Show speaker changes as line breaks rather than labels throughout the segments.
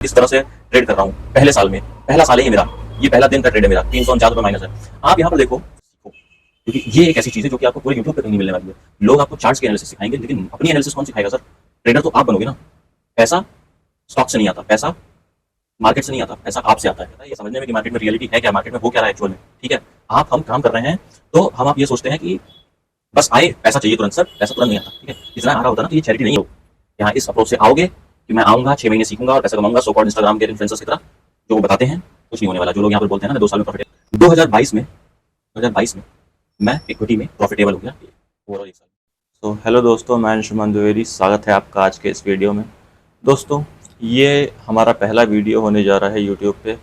इस तरह से ट्रेड कर रहा हूँ पहले साल में, पहला साल ही मेरा, ये पहला दिन का ट्रेड है मेरा, 349 माइनस है। आप यहाँ पर देखो, क्योंकि ये एक ऐसी चीज है जो कि आपको पूरे यूट्यूब पे कहीं नहीं मिलने वाली है। लोग आपको चार्ट्स की एनालिसिस सिखाएंगे, लेकिन अपनी एनालिसिस कौन सिखाएगा सर? ट्रेडर तो आप बनोगे ना। पैसा स्टॉक से नहीं आता, पैसा मार्केट से नहीं आता, पैसा आपसे आता है। ये समझने में कि मार्केट में रियलिटी है क्या, मार्केट में हो क्या रहा है एक्चुअल में, ठीक है। हम काम कर रहे हैं तो आप ये सोचते हैं कि बस आए पैसा चाहिए तुरंत, सर पैसा तुरंत नहीं आता, ठीक है। इतना आ रहा होता ना तो ये चैरिटी नहीं हो। यहाँ इस अप्रोच से आओगे कि मैं आऊंगा 6 महीने सीखूंगा और पैसा कमाऊंगा, सो कॉल्ड इंस्टाग्राम के इन्फ्लुएंसर्स की तरह जो वो बताते हैं, कुछ नहीं होने वाला। जो लोग यहाँ पर बोलते हैं ना 2 साल में प्रॉफिट, 2022 में मैं इक्विटी में प्रॉफिटेबल हो गया ओवरऑल 1 साल। तो हेलो दोस्तों, मैं अंशुमान द्विवेदी, स्वागत है आपका आज के इस वीडियो में। दोस्तों, ये हमारा पहला वीडियो होने जा रहा है यूट्यूब पे।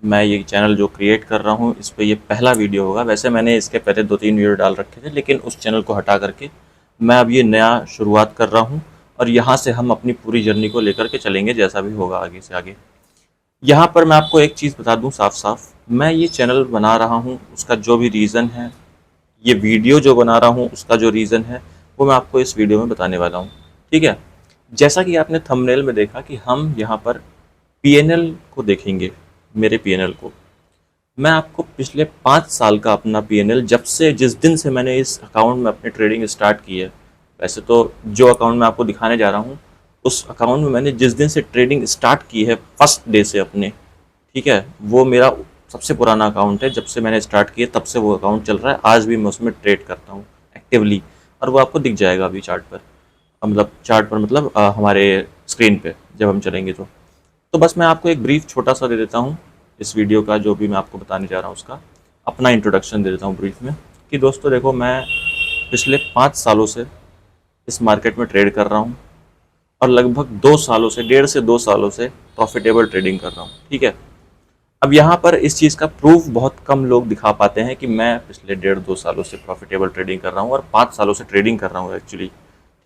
मैं ये चैनल जो क्रिएट कर रहा हूँ इस पे ये पहला वीडियो होगा। वैसे मैंने इसके पहले 2-3 वीडियो डाल रखे थे, लेकिन उस चैनल को हटा करके मैं अब ये नया शुरुआत कर रहा हूँ और यहाँ से हम अपनी पूरी जर्नी को लेकर के चलेंगे, जैसा भी होगा आगे से आगे। यहाँ पर मैं आपको एक चीज़ बता दूँ साफ साफ, मैं ये चैनल बना रहा हूँ उसका जो भी रीज़न है, ये वीडियो जो बना रहा हूँ उसका जो रीज़न है, वो मैं आपको इस वीडियो में बताने वाला हूँ, ठीक है। जैसा कि आपने थंबनेल में देखा कि हम यहाँ पर पीएनएल को देखेंगे, मेरे पीएनएल को। मैं आपको पिछले 5 साल का अपना पीएनएल, जिस दिन से मैंने इस अकाउंट में अपनी ट्रेडिंग स्टार्ट की है, वैसे तो जो अकाउंट मैं आपको दिखाने जा रहा हूँ उस अकाउंट में मैंने जिस दिन से ट्रेडिंग स्टार्ट की है, फर्स्ट डे से अपने, ठीक है, वो मेरा सबसे पुराना अकाउंट है। जब से मैंने स्टार्ट किया तब से वो अकाउंट चल रहा है, आज भी मैं उसमें ट्रेड करता हूँ एक्टिवली, और वो आपको दिख जाएगा अभी चार्ट पर, मतलब हमारे स्क्रीन पे जब हम चलेंगे तो बस मैं आपको एक ब्रीफ छोटा सा दे देता हूँ इस वीडियो का, जो भी मैं आपको बताने जा रहा हूँ उसका अपना इंट्रोडक्शन दे देता हूँ ब्रीफ में। कि दोस्तों देखो, मैं पिछले 5 सालों से इस मार्केट में ट्रेड कर रहा हूँ और लगभग 1.5 से 2 सालों से प्रॉफिटेबल ट्रेडिंग कर रहा हूँ, ठीक है। अब यहाँ पर इस चीज़ का प्रूफ बहुत कम लोग दिखा पाते हैं कि मैं पिछले 1.5-2 सालों से प्रॉफिटेबल ट्रेडिंग कर रहा हूँ और 5 सालों से ट्रेडिंग कर रहा हूँ एक्चुअली,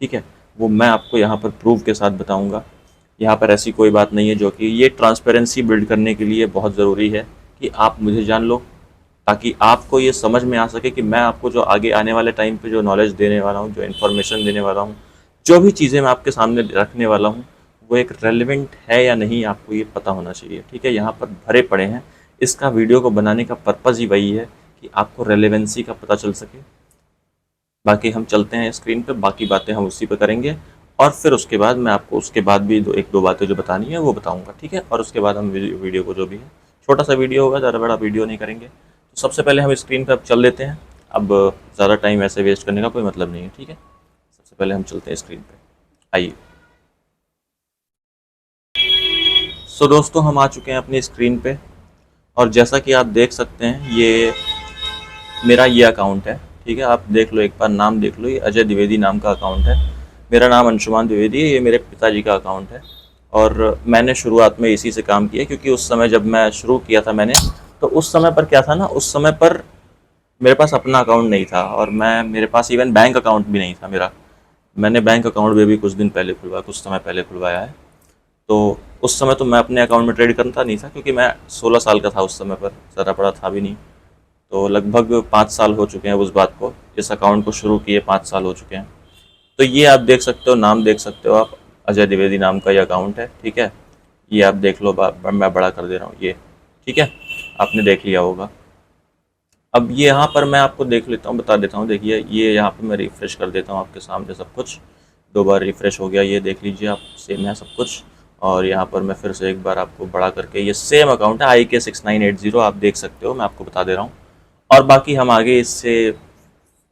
ठीक है। वो मैं आपको यहाँ पर प्रूफ के साथ बताऊँगा। यहाँ पर ऐसी कोई बात नहीं है, जो कि ये ट्रांसपेरेंसी बिल्ड करने के लिए बहुत ज़रूरी है कि आप मुझे जान लो, ताकि आपको ये समझ में आ सके कि मैं आपको जो आगे आने वाले टाइम पे जो नॉलेज देने वाला हूँ, जो इन्फॉर्मेशन देने वाला हूँ, जो भी चीज़ें मैं आपके सामने रखने वाला हूँ, वो एक रेलेवेंट है या नहीं, आपको ये पता होना चाहिए, ठीक है। यहाँ पर भरे पड़े हैं, इसका वीडियो को बनाने का पर्पज़ ही वही है कि आपको रेलेवेंसी का पता चल सके। बाकी हम चलते हैं स्क्रीन पे, बाकी बातें हम उसी पे करेंगे और फिर उसके बाद मैं आपको उसके बाद भी 1-2 बातें जो बतानी है वो बताऊंगा, ठीक है। और उसके बाद हम वीडियो को, जो भी है छोटा सा वीडियो होगा, ज़्यादा बड़ा वीडियो नहीं करेंगे। तो सबसे पहले हम स्क्रीन पे अब चल लेते हैं। अब ज़्यादा टाइम ऐसे वेस्ट करने का कोई मतलब नहीं है, ठीक है। सबसे पहले हम चलते हैं स्क्रीन पे, आइए। सो दोस्तों, हम आ चुके हैं अपनी स्क्रीन पे और जैसा कि आप देख सकते हैं ये मेरा ये अकाउंट है, ठीक है। आप देख लो, एक बार नाम देख लो, ये अजय द्विवेदी नाम का अकाउंट है। मेरा नाम अंशुमान द्विवेदी है, ये मेरे पिताजी का अकाउंट है और मैंने शुरुआत में इसी से काम किया, क्योंकि उस समय जब मैं शुरू किया था मैंने, तो उस समय पर क्या था ना, उस समय पर मेरे पास अपना अकाउंट नहीं था और मेरे पास इवन बैंक अकाउंट भी नहीं था मेरा। मैंने बैंक अकाउंट भी कुछ दिन पहले खुलवाया, कुछ समय पहले खुलवाया है। तो उस समय तो मैं अपने अकाउंट में ट्रेड करता नहीं था, क्योंकि मैं 16 साल का था उस समय पर, ज़्यादा बड़ा था भी नहीं। तो लगभग 5 साल हो चुके हैं उस बात को, इस अकाउंट को शुरू किए 5 साल हो चुके हैं। तो ये आप देख सकते हो, नाम देख सकते हो आप, अजय द्विवेदी नाम का ये अकाउंट है, ठीक है। ये आप देख लो, मैं बड़ा कर दे रहा हूँ ये, ठीक है, आपने देख लिया होगा। अब ये यहाँ पर मैं आपको देख लेता हूँ, बता देता हूँ। देखिए, ये यहाँ पर मैं रिफ़्रेश कर देता हूँ आपके सामने सब कुछ। 2 बार रिफ़्रेश हो गया, ये देख लीजिए आप, सेम है सब कुछ। और यहाँ पर मैं फिर से एक बार आपको बड़ा करके, ये सेम अकाउंट है IK6980, आप देख सकते हो, मैं आपको बता दे रहा हूँ। और बाकी हम आगे इससे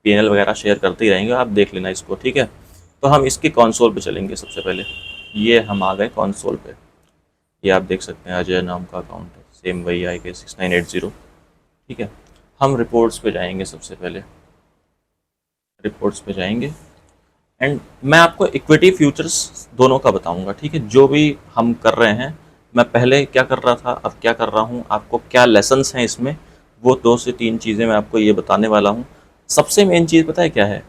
पीएनएल वगैरह शेयर करते ही रहेंगे, आप देख लेना इसको, ठीक है। तो हम इसकी कंसोल पे चलेंगे सबसे पहले। ये हम आ गए कंसोल पे, ये आप देख सकते हैं अजय नाम का अकाउंट है, सेम वही IK6980, ठीक है। हम रिपोर्ट्स पे जाएंगे, सबसे पहले रिपोर्ट्स पे जाएंगे एंड मैं आपको इक्विटी फ्यूचर्स दोनों का बताऊंगा, ठीक है। जो भी हम कर रहे हैं, मैं पहले क्या कर रहा था, अब क्या कर रहा हूँ, आपको क्या लेसन्स हैं इसमें, वो 2 से 3 चीज़ें मैं आपको ये बताने वाला हूँ। सबसे मेन चीज़ पता है क्या है?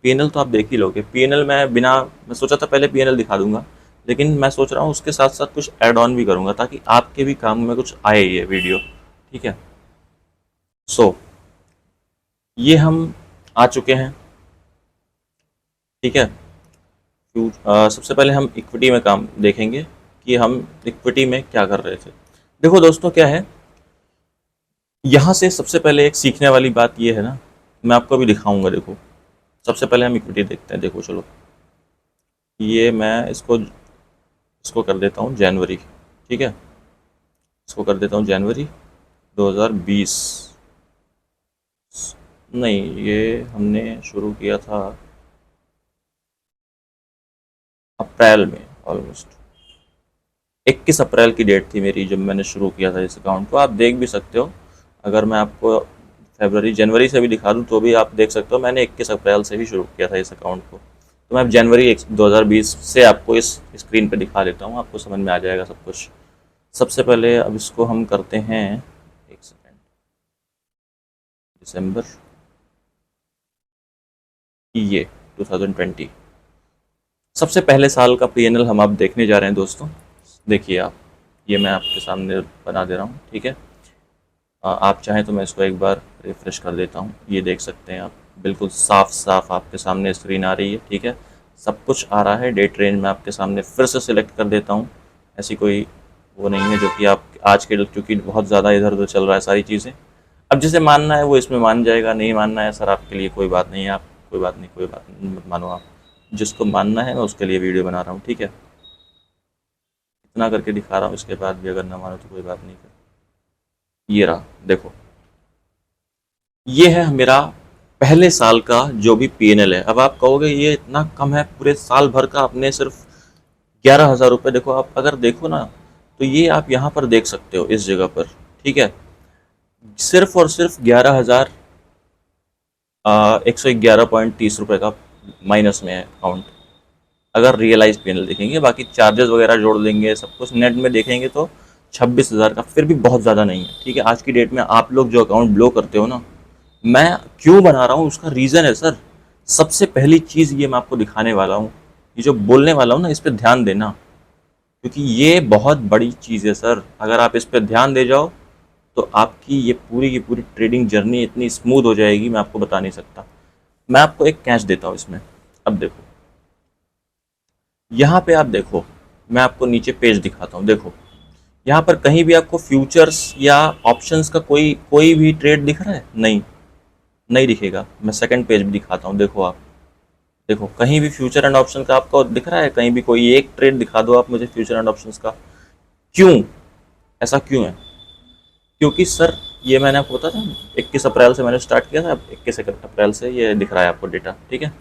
पीएनएल तो आप देख ही लोगे। पीएनएल मैं सोचा था पहले पीएनएल दिखा दूंगा, लेकिन मैं सोच रहा हूँ उसके साथ साथ कुछ ऐड ऑन भी करूँगा, ताकि आपके भी काम में कुछ आए ये वीडियो, ठीक है। सो ये हम आ चुके हैं, ठीक है। सबसे पहले हम इक्विटी में काम देखेंगे कि हम इक्विटी में क्या कर रहे थे। देखो दोस्तों, क्या है, यहाँ से सबसे पहले एक सीखने वाली बात ये है ना, मैं आपको अभी दिखाऊंगा। देखो, सबसे पहले हम इक्विटी देखते हैं। देखो चलो, ये मैं इसको इसको कर देता हूँ जनवरी, ठीक है, इसको कर देता हूँ जनवरी 2020। नहीं, ये हमने शुरू किया था अप्रैल में, ऑलमोस्ट 21 अप्रैल की डेट थी मेरी जब मैंने शुरू किया था इस अकाउंट को। आप देख भी सकते हो, अगर मैं आपको फरवरी जनवरी से भी दिखा दूं तो भी आप देख सकते हो मैंने 21 अप्रैल से ही शुरू किया था इस अकाउंट को। तो मैं जनवरी 2020 से आपको इस स्क्रीन पे दिखा देता हूँ, आपको समझ में आ जाएगा सब कुछ। सबसे पहले अब इसको हम करते हैं, एक सेकेंड, दिसंबर ये 2020, सबसे पहले साल का पीएनएल हम आप देखने जा रहे हैं दोस्तों। देखिए आप, ये मैं आपके सामने बना दे रहा हूँ, ठीक है। आप चाहें तो मैं इसको एक बार रिफ्रेश कर देता हूँ। ये देख सकते हैं आप, बिल्कुल साफ साफ आपके सामने स्क्रीन आ रही है, ठीक है, सब कुछ आ रहा है। डेट रेंज में आपके सामने फिर से सिलेक्ट कर देता हूँ। ऐसी कोई वो नहीं है जो कि आप आज के, क्योंकि बहुत ज़्यादा इधर उधर चल रहा है सारी चीज़ें। अब जिसे मानना है वो इसमें मान जाएगा, नहीं मानना है सर आपके लिए कोई बात नहीं है, आप कोई बात नहीं, कोई बात नहीं, मत मानो आप। जिसको मानना है मैं उसके लिए वीडियो बना रहा हूँ, ठीक है। इतना करके दिखा रहा हूँ, इसके बाद भी अगर ना मानो तो कोई बात नहीं। ये रहा, देखो, ये है मेरा पहले साल का जो भी पीएनएल है। अब आप कहोगे ये इतना कम है, पूरे साल भर का आपने सिर्फ 11,000 रुपये। देखो आप अगर देखो ना, तो ये आप यहाँ पर देख सकते हो इस जगह पर, ठीक है, सिर्फ और सिर्फ 11,000 111.30 रुपये का माइनस में है अकाउंट। अगर रियलाइज पीएनएल देखेंगे, बाकी चार्जेस वगैरह जोड़ देंगे, सब कुछ नेट में देखेंगे तो 26,000 का, फिर भी बहुत ज़्यादा नहीं है, ठीक है। आज की डेट में आप लोग जो अकाउंट ब्लो करते हो ना, मैं क्यों बना रहा हूँ उसका रीज़न है सर। सबसे पहली चीज़ ये मैं आपको दिखाने वाला हूँ, ये जो बोलने वाला हूँ ना, इस पर ध्यान देना, क्योंकि ये बहुत बड़ी चीज़ है सर। अगर आप इस पर ध्यान दे जाओ तो आपकी ये पूरी की पूरी ट्रेडिंग जर्नी इतनी स्मूथ हो जाएगी, मैं आपको बता नहीं सकता। मैं आपको एक कैच देता हूँ इसमें। अब देखो, यहाँ पे आप देखो, मैं आपको नीचे पेज दिखाता हूँ। देखो, यहाँ पर कहीं भी आपको फ्यूचर्स या ऑप्शंस का कोई कोई भी ट्रेड दिख रहा है? नहीं, नहीं दिखेगा। मैं सेकंड पेज भी दिखाता हूँ, देखो आप, देखो कहीं भी फ्यूचर एंड ऑप्शन का आपको दिख रहा है? कहीं भी कोई एक ट्रेड दिखा दो आप मुझे फ्यूचर एंड ऑप्शंस का। क्यों? ऐसा क्यों है? क्योंकि सर, ये मैंने आपको बताया था 21 अप्रैल से मैंने स्टार्ट किया था, 21 अप्रैल से ये दिख रहा है आपको डेटा, ठीक है।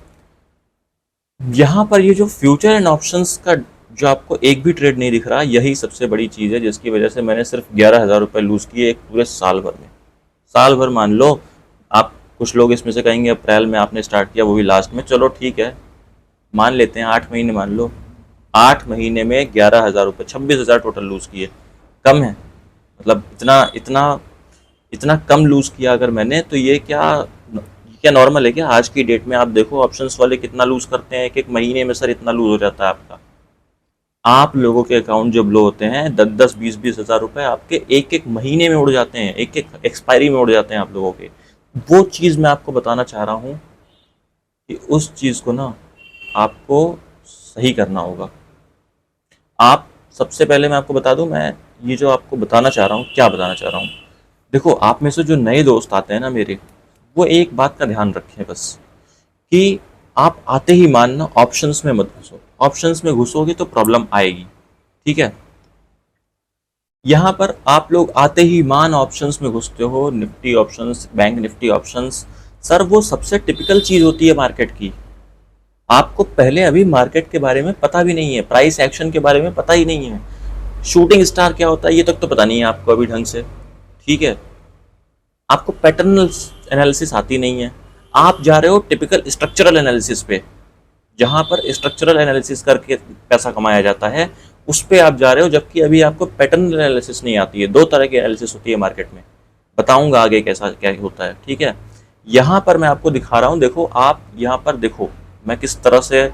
यहाँ पर ये जो फ्यूचर एंड ऑप्शंस का जो आपको एक भी ट्रेड नहीं दिख रहा, यही सबसे बड़ी चीज़ है जिसकी वजह से मैंने सिर्फ 11,000 रुपये लूज़ किए एक पूरे साल भर में। साल भर मान लो आप, कुछ लोग इसमें से कहेंगे अप्रैल में आपने स्टार्ट किया, वो भी लास्ट में, चलो ठीक है, मान लेते हैं 8 महीने मान लो। 8 महीने में 11,000 रुपये, 26,000 टोटल लूज़ किए। कम है? मतलब इतना इतना इतना कम लूज़ किया अगर मैंने, तो ये क्या नॉर्मल है क्या? आज की डेट में आप देखो ऑप्शंस वाले कितना लूज़ करते हैं, एक एक महीने में सर इतना लूज़ हो जाता है आपका। आप लोगों के अकाउंट जो ब्लो होते हैं 10-10, 20-20 हज़ार रुपये आपके एक एक महीने में उड़ जाते हैं, एक एक एक्सपायरी में उड़ जाते हैं आप लोगों के। वो चीज़ मैं आपको बताना चाह रहा हूँ कि उस चीज़ को ना आपको सही करना होगा। आप, सबसे पहले मैं आपको बता दूं, मैं ये जो आपको बताना चाह रहा हूँ, क्या बताना चाह रहा हूँ, देखो आप में से जो नए दोस्त आते हैं ना मेरे, वो एक बात का ध्यान रखें बस, कि आप आते ही मानना ऑप्शंस में मत घुसो। ऑप्शंस में घुसोगे तो प्रॉब्लम आएगी, ठीक है। यहाँ पर आप लोग आते ही मान ऑप्शंस में घुसते हो, Nifty options, bank Nifty options, sir वो सबसे टिपिकल चीज़ होती है मार्केट की। आपको पहले अभी मार्केट के बारे में पता भी नहीं है, प्राइस एक्शन के बारे में पता ही नहीं है, शूटिंग स्टार क्या होता है ये तक तो पता नहीं है आपको अभी ढंग से, ठीक है। आपको पैटर्न एनालिसिस आती नहीं है, आप जा रहे हो टिपिकल स्ट्रक्चरल एनालिसिस पे, जहां पर स्ट्रक्चरल एनालिसिस करके पैसा कमाया जाता है, उस पे आप जा रहे हो, जबकि अभी आपको पैटर्न एनालिसिस नहीं आती है। दो तरह की एनालिसिस होती है मार्केट में, बताऊंगा आगे कैसा क्या होता है, ठीक है। यहाँ पर मैं आपको दिखा रहा हूँ, देखो आप यहाँ पर देखो मैं किस तरह से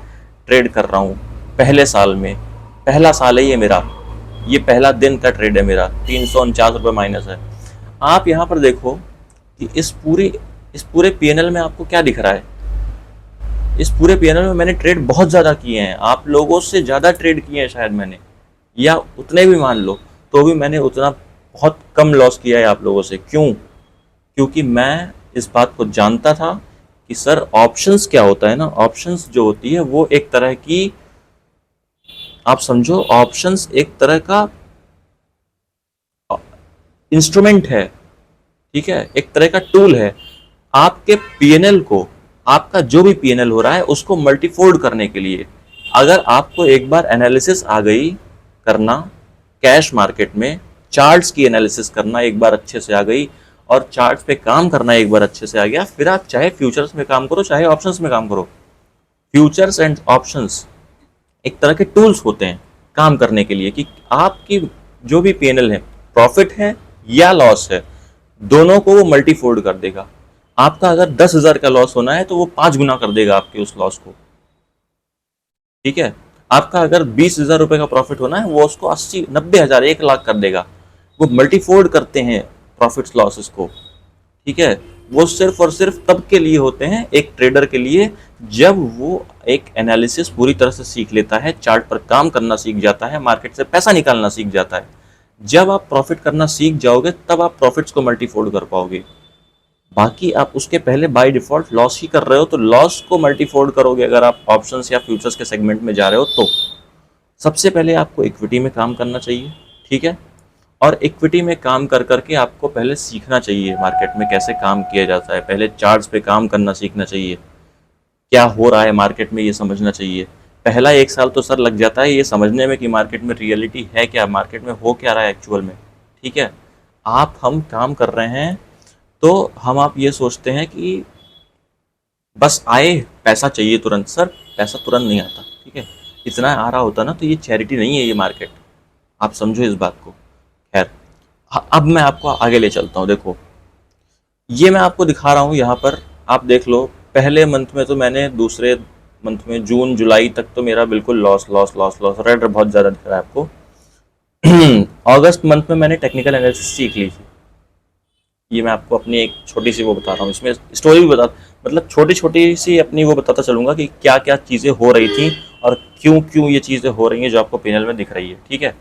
ट्रेड कर रहा हूँ पहले साल में। पहला साल है ये मेरा, ये पहला दिन का ट्रेड है मेरा, 349 रुपये माइनस है। आप यहाँ पर देखो कि इस पूरे पीएनएल में आपको क्या दिख रहा है। इस पूरे पीएनएल में मैंने ट्रेड बहुत ज़्यादा किए हैं, आप लोगों से ज़्यादा ट्रेड किए हैं शायद मैंने, या उतने भी मान लो तो भी मैंने उतना बहुत कम लॉस किया है आप लोगों से। क्यों? क्योंकि मैं इस बात को जानता था कि सर ऑप्शंस क्या होता है ना, ऑप्शंस जो होती है वो एक तरह की, आप समझो ऑप्शंस एक तरह का इंस्ट्रूमेंट है, ठीक है, एक तरह का टूल है आपके पीएनएल को, आपका जो भी पीएनएल हो रहा है उसको मल्टीफोल्ड करने के लिए। अगर आपको एक बार एनालिसिस आ गई करना कैश मार्केट में, चार्ट्स की एनालिसिस करना एक बार अच्छे से आ गई और चार्ट्स पे काम करना एक बार अच्छे से आ गया, फिर आप चाहे फ्यूचर्स में काम करो चाहे ऑप्शंस में काम करो। फ्यूचर्स एंड ऑप्शंस एक तरह के टूल्स होते हैं काम करने के लिए कि आपकी जो भी पीएनएल है, प्रॉफिट है या लॉस है, दोनों को वो मल्टीफोल्ड कर देगा। आपका अगर 10,000 का लॉस होना है तो वो 5 गुना कर देगा आपके उस लॉस को, ठीक है। आपका अगर 20,000 रुपए का प्रॉफिट होना है वो उसको 80, 90,000, 1 लाख कर देगा। वो मल्टीफोल्ड करते हैं प्रॉफिट्स लॉसेस को, ठीक है। वो सिर्फ और सिर्फ तब के लिए होते हैं एक ट्रेडर के लिए जब वो एक एनालिसिस पूरी तरह से सीख लेता है, चार्ट पर काम करना सीख जाता है, मार्केट से पैसा निकालना सीख जाता है। जब आप प्रॉफिट करना सीख जाओगे तब आप प्रॉफिट्स को मल्टीफोल्ड कर पाओगे। बाकी आप उसके पहले बाय डिफॉल्ट लॉस ही कर रहे हो, तो लॉस को मल्टीफोल्ड करोगे अगर आप ऑप्शंस या फ्यूचर्स के सेगमेंट में जा रहे हो तो। सबसे पहले आपको इक्विटी में काम करना चाहिए, ठीक है। और इक्विटी में काम कर करके आपको पहले सीखना चाहिए मार्केट में कैसे काम किया जाता है, पहले चार्ट्स पे काम करना सीखना चाहिए, क्या हो रहा है मार्केट में ये समझना चाहिए। पहला 1 साल तो सर लग जाता है ये समझने में कि मार्केट में रियलिटी है क्या, मार्केट में हो क्या रहा है एक्चुअल में, ठीक है। हम काम कर रहे हैं तो आप ये सोचते हैं कि बस आए पैसा चाहिए तुरंत। सर पैसा तुरंत नहीं आता, ठीक है। इतना आ रहा होता ना तो ये चैरिटी नहीं है ये मार्केट, आप समझो इस बात को। खैर, अब मैं आपको आगे ले चलता हूँ। देखो ये मैं आपको दिखा रहा हूँ यहाँ पर, आप देख लो। पहले मंथ में तो मैंने, दूसरे मंथ में, जून जुलाई तक तो मेरा बिल्कुल loss loss loss loss, red बहुत ज़्यादा दिख रहा है आपको। अगस्त मंथ में मैंने टेक्निकल एनालिसिस सीख ली थी। ये मैं आपको अपनी एक छोटी सी वो बता रहा हूँ, इसमें स्टोरी भी बता, मतलब छोटी छोटी सी अपनी वो बताता चलूंगा कि क्या क्या चीज़ें हो रही थी और क्यों क्यों ये चीज़ें हो रही हैं जो आपको पैनल में दिख रही है, ठीक है।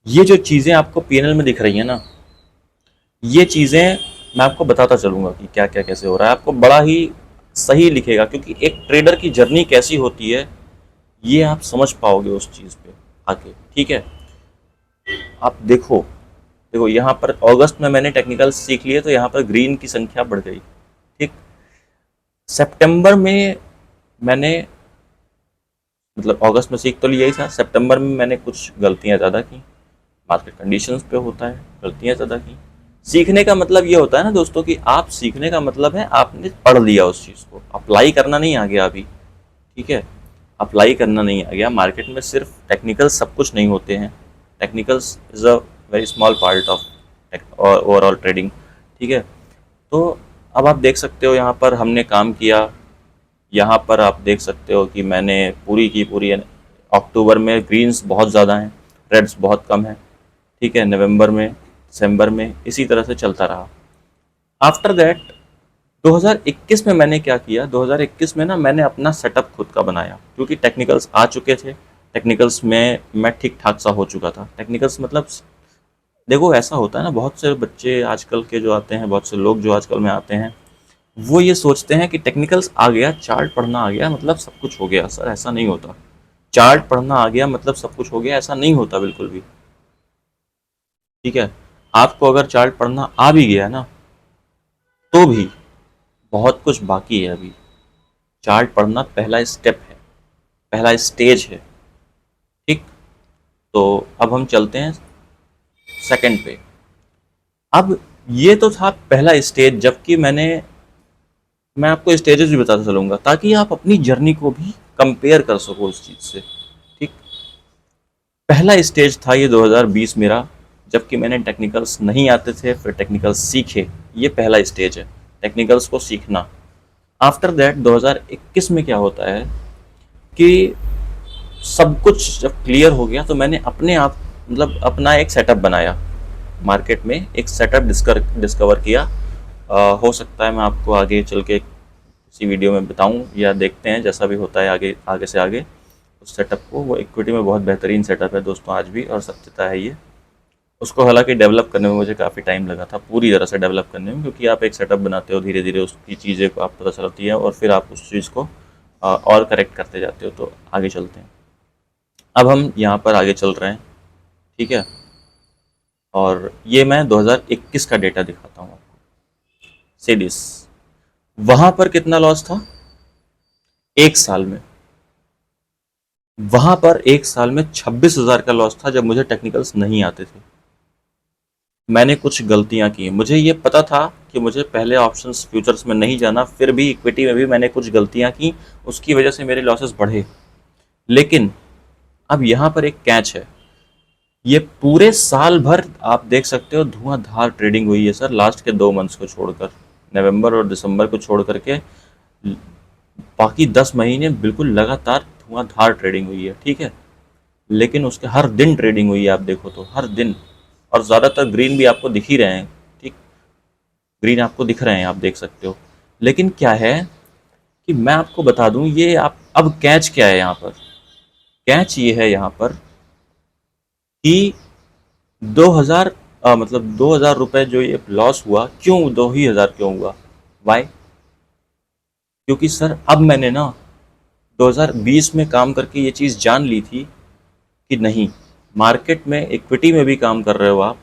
ये जो चीज़ें आपको पीएनएल में दिख रही हैं ना, ये चीज़ें मैं आपको बताता चलूंगा कि क्या क्या कैसे हो रहा है, आपको बड़ा ही सही लिखेगा क्योंकि एक ट्रेडर की जर्नी कैसी होती है ये आप समझ पाओगे उस चीज़ पे आके, ठीक है। आप देखो, देखो यहाँ पर अगस्त में मैंने टेक्निकल सीख लिए तो यहाँ पर ग्रीन की संख्या बढ़ गई, ठीक। सितंबर में मैंने, मतलब अगस्त में सीख तो लिया ही था, सितंबर में मैंने कुछ गलतियाँ ज़्यादा की, मार्केट कंडीशंस पे होता है, गलतियाँ ज़्यादा की। सीखने का मतलब ये होता है ना दोस्तों कि आप सीखने का मतलब है आपने पढ़ लिया उस चीज़ को, अप्लाई करना नहीं आ गया अभी, ठीक है। अप्लाई करना नहीं आ गया। मार्केट में सिर्फ टेक्निकल सब कुछ नहीं होते हैं, technicals is a very small part of overall trading, ठीक है। तो अब आप देख सकते हो यहाँ पर हमने काम किया, यहाँ पर आप देख सकते हो कि मैंने पूरी की पूरी, अक्टूबर में ग्रीन्स बहुत ज़्यादा हैं, रेड्स बहुत कम है, ठीक है। नवंबर में, दिसंबर में इसी तरह से चलता रहा। आफ्टर दैट 2021 में मैंने क्या किया, 2021 में ना मैंने अपना सेटअप खुद का बनाया क्योंकि टेक्निकल्स आ चुके थे, टेक्निकल्स में मैं ठीक ठाक सा हो चुका था। टेक्निकल्स मतलब देखो ऐसा होता है ना, बहुत से बच्चे आजकल के जो आते हैं, बहुत से लोग जो आजकल में आते हैं, वो ये सोचते हैं कि टेक्निकल्स आ गया, चार्ट पढ़ना आ गया मतलब सब कुछ हो गया। सर ऐसा नहीं होता, चार्ट पढ़ना आ गया मतलब सब कुछ हो गया, ऐसा नहीं होता बिल्कुल भी, ठीक है। आपको अगर चार्ट पढ़ना आ भी गया ना तो भी बहुत कुछ बाकी है अभी। चार्ट पढ़ना पहला स्टेप है, पहला स्टेज है, ठीक। तो अब हम चलते हैं सेकंड पे। अब ये तो था पहला स्टेज, जबकि मैं आपको स्टेजेस भी बताता चलूंगा ताकि आप अपनी जर्नी को भी कंपेयर कर सको उस चीज़ से, ठीक। पहला स्टेज था ये 2020 मेरा, जबकि मैंने टेक्निकल्स नहीं आते थे फिर टेक्निकल्स सीखे, ये पहला स्टेज है, टेक्निकल्स को सीखना। आफ्टर दैट 2021 में क्या होता है कि सब कुछ जब क्लियर हो गया तो मैंने अपने आप, मतलब अपना एक सेटअप बनाया, मार्केट में एक सेटअप डिस्कवर किया। हो सकता है मैं आपको आगे चल के इसी वीडियो में बताऊं या देखते हैं, जैसा भी होता है आगे आगे से आगे उस सेटअप को। वो इक्विटी में बहुत बेहतरीन सेटअप है दोस्तों आज भी, और सत्यता है ये। उसको हालांकि डेवलप करने में मुझे काफ़ी टाइम लगा था, पूरी तरह से डेवलप करने में, क्योंकि आप एक सेटअप बनाते हो, धीरे धीरे उसकी चीज़ें को आप पता चलती है और फिर आप उस चीज़ को और करेक्ट करते जाते हो। तो आगे चलते हैं। अब हम यहाँ पर आगे चल रहे हैं, ठीक है। और ये मैं 2021 का डेटा दिखाता हूँ आपको। सीडिस, वहाँ पर कितना लॉस था एक साल में? वहाँ पर एक साल में 26,000 का लॉस था, जब मुझे टेक्निकल्स नहीं आते थे। मैंने कुछ गलतियां की, मुझे ये पता था कि मुझे पहले ऑप्शंस फ्यूचर्स में नहीं जाना, फिर भी इक्विटी में भी मैंने कुछ गलतियां की, उसकी वजह से मेरे लॉसेस बढ़े। लेकिन अब यहाँ पर एक कैच है, ये पूरे साल भर आप देख सकते हो धुआंधार ट्रेडिंग हुई है सर, लास्ट के 2 मंथ्स को छोड़कर, नवंबर और दिसंबर को छोड़ करके बाकी 10 महीने बिल्कुल लगातार धुआंधार ट्रेडिंग हुई है, ठीक है। लेकिन उसके हर दिन ट्रेडिंग हुई है, आप देखो तो हर दिन, और ज़्यादातर ग्रीन भी आपको दिख ही रहे हैं, ठीक, ग्रीन आपको दिख रहे हैं, आप देख सकते हो। लेकिन क्या है कि मैं आपको बता दूं, ये आप अब कैच क्या है यहाँ पर? कैच ये है यहाँ पर कि 2000 मतलब 2000 रुपए जो ये लॉस हुआ, क्यों 2000 क्यों हुआ? वाई? क्योंकि सर अब मैंने ना 2020 में काम करके ये चीज़ जान ली थी कि नहीं, मार्केट में इक्विटी में भी काम कर रहे हो आप,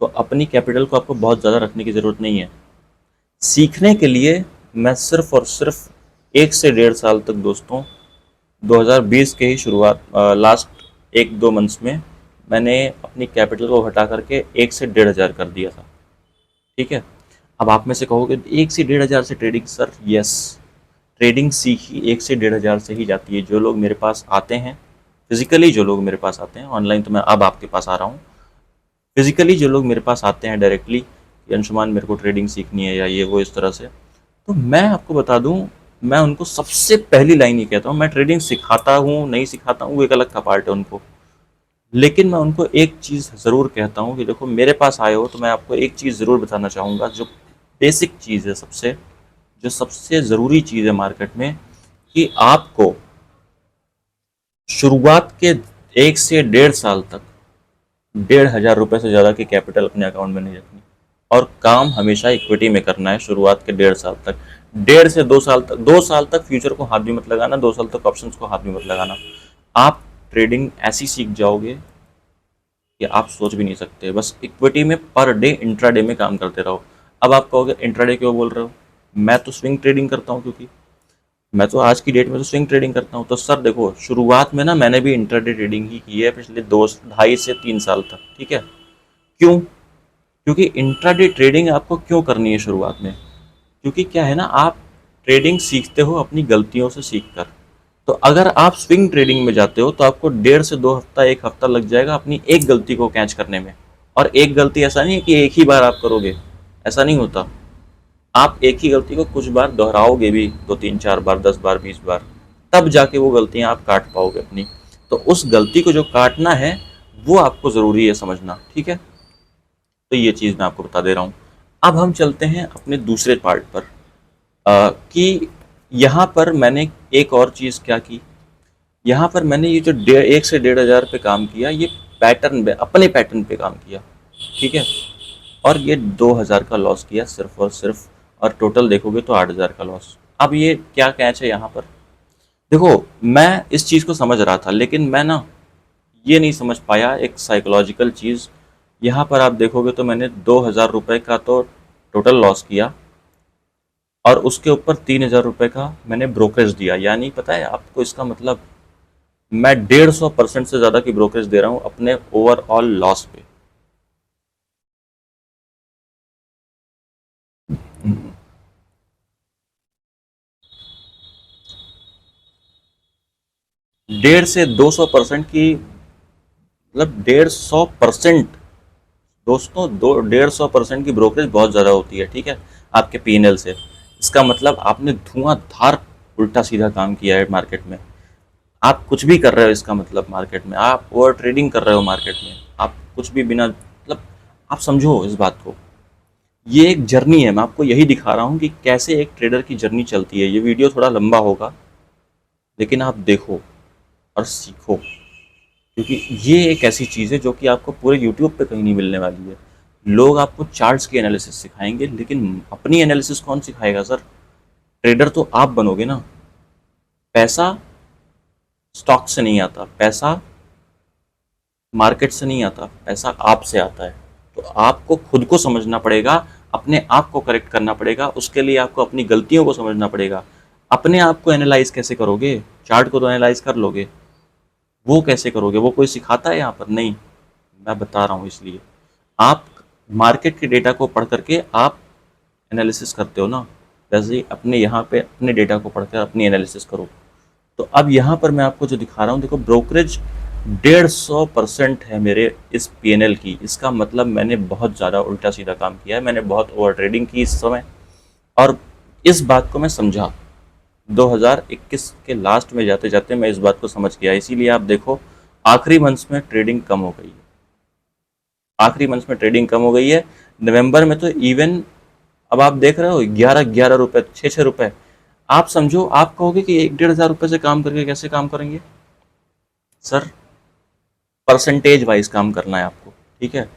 तो अपनी कैपिटल को आपको बहुत ज़्यादा रखने की ज़रूरत नहीं है। सीखने के लिए मैं सिर्फ और सिर्फ 1 से 1.5 साल तक दोस्तों, 2020 के ही शुरुआत लास्ट 1-2 मंथ्स में मैंने अपनी कैपिटल को घटा करके 1 से 1.5 हज़ार कर दिया था, ठीक है। अब आप में से कहोगे 1 से 1.5 हज़ार से ट्रेडिंग? सर यस, ट्रेडिंग सीखी 1 से 1.5 हज़ार से ही जाती है। जो लोग मेरे पास आते हैं फिजिकली, जो लोग मेरे पास आते हैं ऑनलाइन, तो मैं अब आपके पास आ रहा हूँ, फिजिकली जो लोग मेरे पास आते हैं डायरेक्टली कि अंशुमान मेरे को ट्रेडिंग सीखनी है या ये वो इस तरह से, तो मैं आपको बता दूं, मैं उनको सबसे पहली लाइन ये कहता हूँ, मैं ट्रेडिंग सिखाता हूँ नहीं सिखाता हूँ वो एक अलग का पार्ट है उनको, लेकिन मैं उनको एक चीज़ ज़रूर कहता हूँ कि देखो मेरे पास आए हो तो मैं आपको एक चीज़ ज़रूर बताना चाहूँगा, जो बेसिक चीज़ है, सबसे जो सबसे ज़रूरी चीज़ है मार्केट में, कि आपको शुरुआत के 1 से 1.5 साल तक 1,500 रुपये से ज़्यादा की कैपिटल अपने अकाउंट में नहीं रखनी, और काम हमेशा इक्विटी में करना है शुरुआत के 1.5 साल तक। 1.5 से 2 साल तक, 2 साल तक फ्यूचर को हाथ भी मत लगाना, 2 साल तक ऑप्शंस को हाथ भी मत लगाना। आप ट्रेडिंग ऐसी सीख जाओगे कि आप सोच भी नहीं सकते। बस इक्विटी में पर डे इंट्राडे में काम करते रहो। अब आप कहोगे इंट्राडे क्यों बोल रहे हो? मैं तो स्विंग ट्रेडिंग करता हूँ, क्योंकि मैं तो आज की डेट में तो स्विंग ट्रेडिंग करता हूँ। तो सर देखो, शुरुआत में ना मैंने भी इंट्राडे ट्रेडिंग ही की है पिछले 2 ढाई से 3 साल तक, ठीक है। क्यों? क्योंकि इंट्राडे ट्रेडिंग आपको क्यों करनी है शुरुआत में? क्योंकि क्या है ना, आप ट्रेडिंग सीखते हो अपनी गलतियों से सीखकर। तो अगर आप स्विंग ट्रेडिंग में जाते हो तो आपको 1.5 से 2 हफ्ता, 1 हफ्ता लग जाएगा अपनी एक गलती को कैच करने में। और एक गलती ऐसा नहीं है कि एक ही बार आप करोगे, ऐसा नहीं होता। आप एक ही गलती को कुछ बार दोहराओगे भी, 2 3 4 बार, 10 बार, 20 बार, तब जाके वो गलतियां आप काट पाओगे अपनी। तो उस गलती को जो काटना है वो आपको ज़रूरी है समझना, ठीक है। तो ये चीज़ मैं आपको बता दे रहा हूँ। अब हम चलते हैं अपने दूसरे पार्ट पर, कि यहाँ पर मैंने एक और चीज़ क्या की। यहाँ पर मैंने ये जो 1 से 1.5 हज़ार पे काम किया, ये पैटर्न पे, अपने पैटर्न पे काम किया, ठीक है। और ये 2,000 का लॉस किया सिर्फ और सिर्फ, और टोटल देखोगे तो 8,000 का लॉस। अब ये क्या कैच है यहाँ पर? देखो, मैं इस चीज़ को समझ रहा था, लेकिन मैं ना ये नहीं समझ पाया एक साइकोलॉजिकल चीज़। यहाँ पर आप देखोगे तो मैंने 2,000 रुपये का तो टोटल लॉस किया, और उसके ऊपर 3,000 रुपये का मैंने ब्रोकरेज दिया। यानी पता है आपको इसका मतलब, मैं 150% से ज़्यादा की ब्रोकरेज दे रहा हूँ अपने ओवरऑल लॉस पे। 150 से 200% की, मतलब 150%, दोस्तों, 150% की ब्रोकरेज बहुत ज़्यादा होती है, ठीक है, आपके पीएनएल से। इसका मतलब आपने धुआंधार उल्टा सीधा काम किया है मार्केट में। आप कुछ भी कर रहे हो, इसका मतलब मार्केट में आप ओवर ट्रेडिंग कर रहे हो, मार्केट में आप कुछ भी बिना, मतलब आप समझो इस बात को। ये एक जर्नी है, मैं आपको यही दिखा रहा हूँ कि कैसे एक ट्रेडर की जर्नी चलती है। ये वीडियो थोड़ा लंबा होगा, लेकिन आप देखो और सीखो, क्योंकि ये एक ऐसी चीज़ है जो कि आपको पूरे यूट्यूब पे कहीं नहीं मिलने वाली है। लोग आपको चार्ट्स की एनालिसिस सिखाएंगे, लेकिन अपनी एनालिसिस कौन सिखाएगा सर? ट्रेडर तो आप बनोगे ना। पैसा स्टॉक से नहीं आता, पैसा मार्केट से नहीं आता, पैसा आप से आता है। तो आपको खुद को समझना पड़ेगा, अपने आप को करेक्ट करना पड़ेगा, उसके लिए आपको अपनी गलतियों को समझना पड़ेगा। अपने आप को एनालाइज कैसे करोगे? चार्ट को तो एनालाइज कर लोगे, वो कैसे करोगे? वो कोई सिखाता है यहाँ पर? नहीं, मैं बता रहा हूँ। इसलिए आप मार्केट के डेटा को पढ़ करके आप एनालिसिस करते हो ना, वैसे ही अपने यहाँ पे अपने डेटा को पढ़कर अपनी एनालिसिस करो। तो अब यहाँ पर मैं आपको जो दिखा रहा हूँ, देखो ब्रोकरेज 150% है मेरे इस पीएनएल की। इसका मतलब मैंने बहुत ज़्यादा उल्टा सीधा काम किया है, मैंने बहुत ओवर ट्रेडिंग की इस समय, और इस बात को मैं समझा। 2021 के लास्ट में जाते जाते मैं इस बात को समझ गया। इसीलिए आप देखो आखिरी मंथ्स में ट्रेडिंग कम हो गई है, आखिरी मंथ्स में ट्रेडिंग कम हो गई है। नवंबर में तो इवन अब आप देख रहे हो 11-11 रुपए, 6-6 रुपए। आप समझो, आप कहोगे कि 1-1.5 हज़ार रुपए से काम करके कैसे काम करेंगे सर? परसेंटेज वाइज काम करना है आपको, ठीक है?